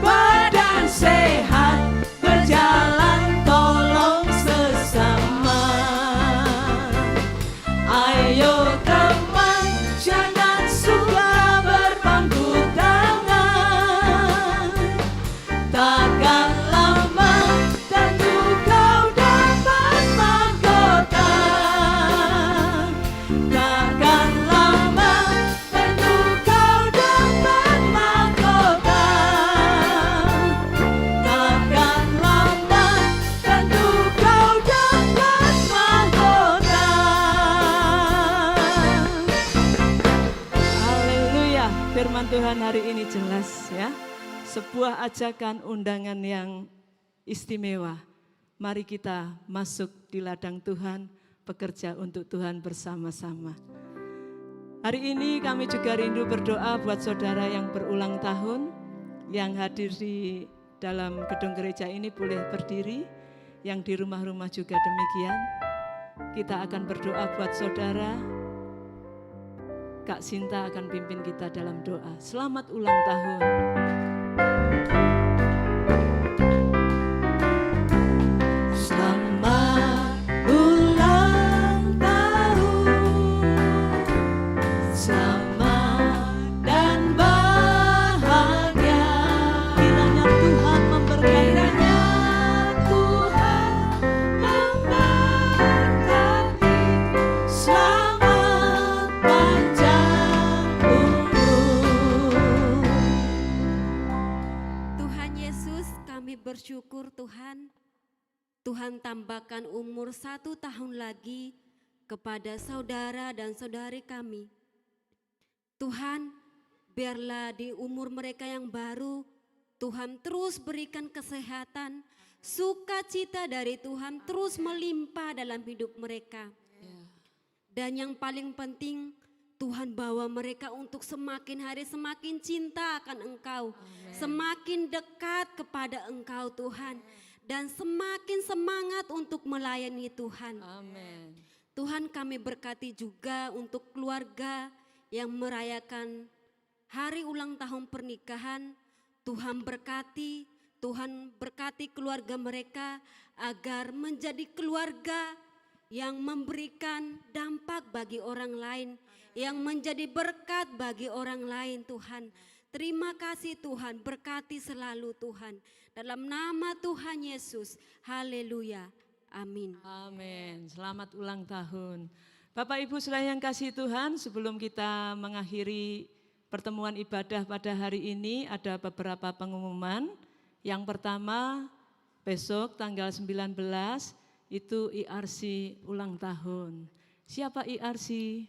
[SPEAKER 5] badan sehat, berjalan tolong sesama. Ayo teman, jangan suka berpangku tangan. Takkan lama tentu kau dapat mahkota. Takkan lama tentu kau dapat mahkota. Takkan lama tentu kau dapat mahkota.
[SPEAKER 1] Haleluya, firman Tuhan hari ini jelas ya. Sebuah ajakan undangan yang istimewa. Mari kita masuk di ladang Tuhan, bekerja untuk Tuhan bersama-sama. Hari ini kami juga rindu berdoa buat saudara yang berulang tahun, yang hadir di dalam gedung gereja ini boleh berdiri, yang di rumah-rumah juga demikian. Kita akan berdoa buat saudara. Kak Sinta akan pimpin kita dalam doa. Selamat ulang tahun.
[SPEAKER 5] Selamat ulang tahun, selamat dan bahagia. Kiranya Tuhan memberkati, selamat panjang umur.
[SPEAKER 6] Tuhan Yesus, kami bersyukur Tuhan tambahkan umur 1 tahun lagi kepada saudara dan saudari kami. Tuhan, biarlah di umur mereka yang baru, Tuhan terus berikan kesehatan, sukacita dari Tuhan terus melimpah dalam hidup mereka. Dan yang paling penting, Tuhan bawa mereka untuk semakin hari semakin cinta akan Engkau, semakin dekat kepada Engkau Tuhan, dan semakin semangat untuk melayani Tuhan.
[SPEAKER 1] Amin.
[SPEAKER 6] Tuhan, kami berkati juga untuk keluarga yang merayakan hari ulang tahun pernikahan. Tuhan berkati keluarga mereka agar menjadi keluarga yang memberikan dampak bagi orang lain, yang menjadi berkat bagi orang lain Tuhan. Terima kasih Tuhan, berkati selalu Tuhan. Dalam nama Tuhan Yesus, haleluya, amin.
[SPEAKER 1] Amin, selamat ulang tahun. Bapak Ibu saudara yang kasih Tuhan, sebelum kita mengakhiri pertemuan ibadah pada hari ini, ada beberapa pengumuman. Yang pertama, besok tanggal 19 itu IRC ulang tahun. Siapa IRC?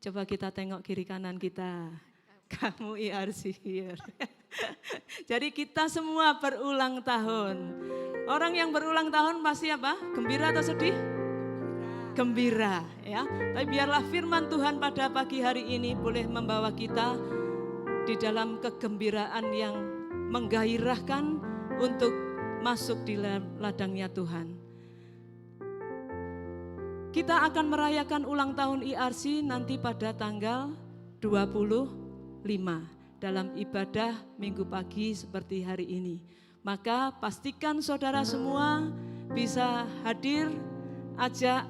[SPEAKER 1] Coba kita tengok kiri kanan kita. Kamu IRC. Jadi kita semua berulang tahun. Orang yang berulang tahun pasti apa? Gembira atau sedih? Gembira ya. Tapi biarlah firman Tuhan pada pagi hari ini boleh membawa kita di dalam kegembiraan yang menggairahkan untuk masuk di ladangnya Tuhan. Kita akan merayakan ulang tahun IRC nanti pada tanggal 25 dalam ibadah minggu pagi seperti hari ini. Maka pastikan saudara semua bisa hadir, ajak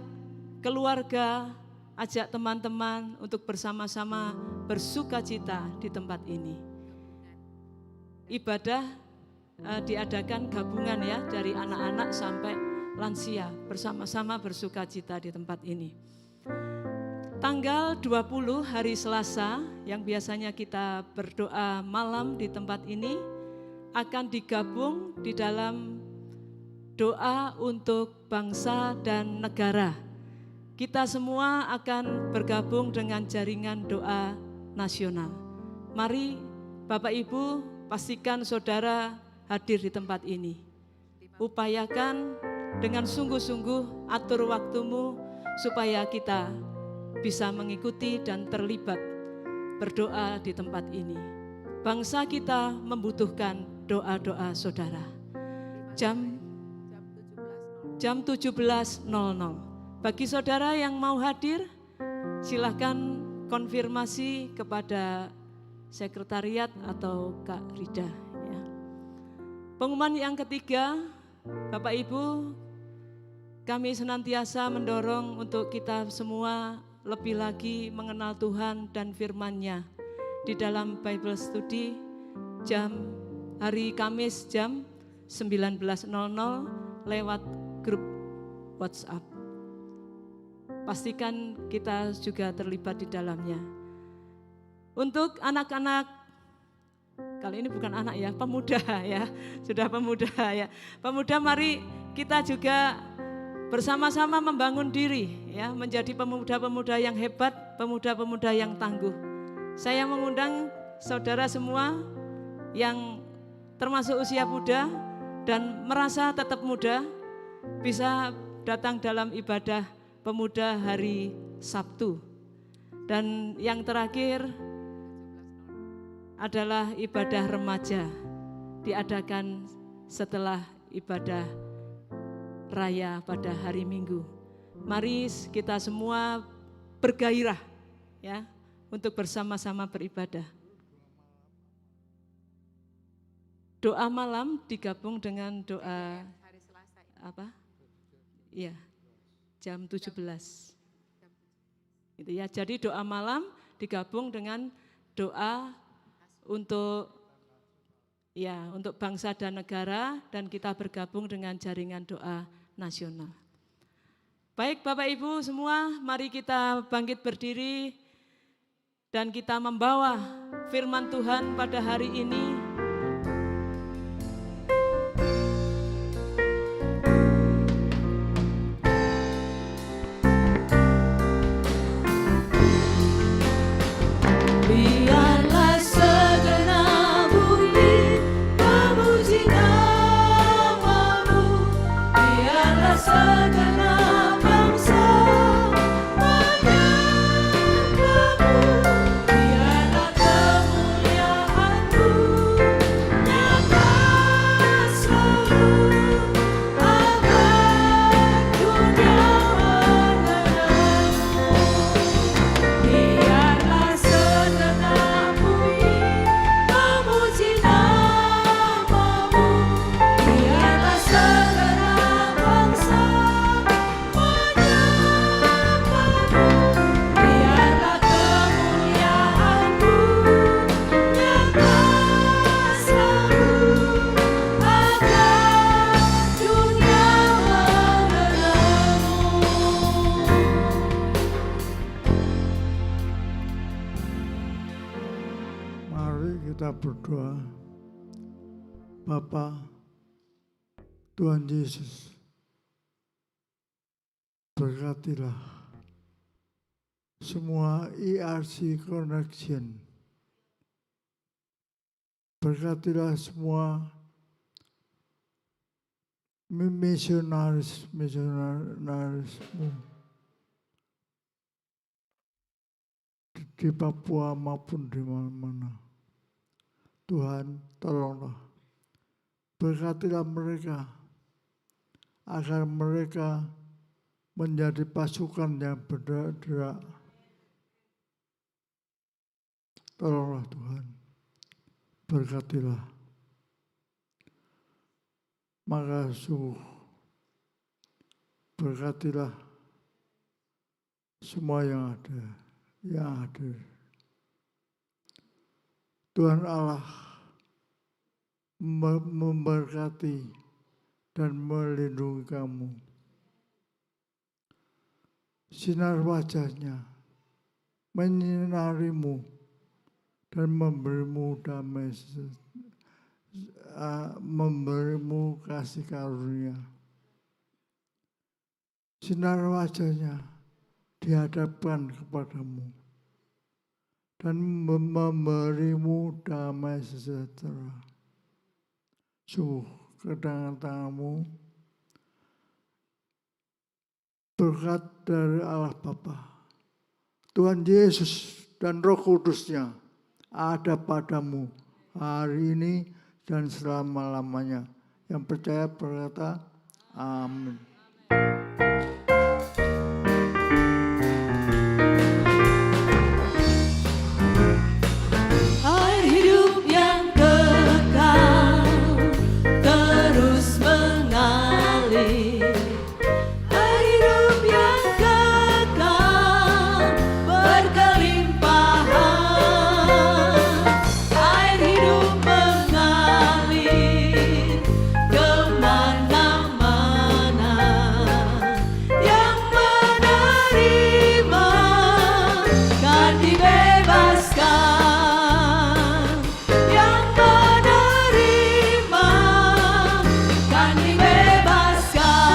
[SPEAKER 1] keluarga, ajak teman-teman untuk bersama-sama bersukacita di tempat ini. Ibadah diadakan gabungan ya dari anak-anak sampai lansia, bersama-sama bersukacita di tempat ini. Tanggal 20 hari Selasa yang biasanya kita berdoa malam di tempat ini akan digabung di dalam doa untuk bangsa dan negara. Kita semua akan bergabung dengan jaringan doa nasional. Mari Bapak Ibu pastikan saudara hadir di tempat ini. Upayakan dengan sungguh-sungguh atur waktumu supaya kita bisa mengikuti dan terlibat berdoa di tempat ini. Bangsa kita membutuhkan doa-doa saudara. Jam 17.00. Bagi saudara yang mau hadir, silakan konfirmasi kepada sekretariat atau Kak Rida. Ya. Pengumuman yang ketiga, Bapak Ibu, kami senantiasa mendorong untuk kita semua lebih lagi mengenal Tuhan dan firman-Nya di dalam Bible Study hari Kamis jam 19.00 lewat grup WhatsApp. Pastikan kita juga terlibat di dalamnya. Untuk anak-anak, kali ini bukan anak ya, pemuda ya, sudah pemuda ya. Pemuda, mari kita juga bersama-sama membangun diri ya, menjadi pemuda-pemuda yang hebat, pemuda-pemuda yang tangguh. Saya mengundang saudara semua yang termasuk usia muda dan merasa tetap muda, bisa datang dalam ibadah pemuda hari Sabtu. Dan yang terakhir adalah ibadah remaja, diadakan setelah ibadah raya pada hari Minggu. Mari kita semua bergairah ya untuk bersama-sama beribadah. Doa malam digabung dengan doa apa? Iya, jam 17. Gitu ya. Jadi doa malam digabung dengan doa untuk bangsa dan negara, dan kita bergabung dengan jaringan doa nasional. Baik Bapak Ibu semua, mari kita bangkit berdiri dan kita membawa firman Tuhan pada hari ini.
[SPEAKER 5] Biarlah segenap bumi memuji nama-Mu, biarlah segenap bangsa menyembah-Mu, biarlah kemuliaan-Mu nyata selalu agar dunia mengenal-Mu. Biarlah segenap bumi memuji nama-Mu, biarlah segenap bangsa menyembah-Mu, biarlah kemuliaan-Mu nyata selalu agar dunia mengenal-Mu.
[SPEAKER 2] Mari kita berdoa. Bapa, Tuhan Yesus, berkatilah semua IRC Connection. Berkatilah semua misionaris-misionarismu di Papua maupun di mana-mana. Tuhan, tolonglah. Berkatilah mereka agar mereka menjadi pasukan yang bergerak. Tolonglah Tuhan. Berkatilah. Maka sungguh berkatilah semua yang ada, yang hadir. Tuhan Allah memberkati dan melindungi kamu. Sinar wajahnya menyinarimu dan memberimu damai, memberimu kasih karunia. Sinar wajahnya dihadapkan kepadamu dan memberimu damai sejahtera. Sungguh kedatanganmu berkat dari Allah Bapa, Tuhan Yesus dan Roh Kudus-Nya ada padamu hari ini dan selama-lamanya. Yang percaya berkata, amin.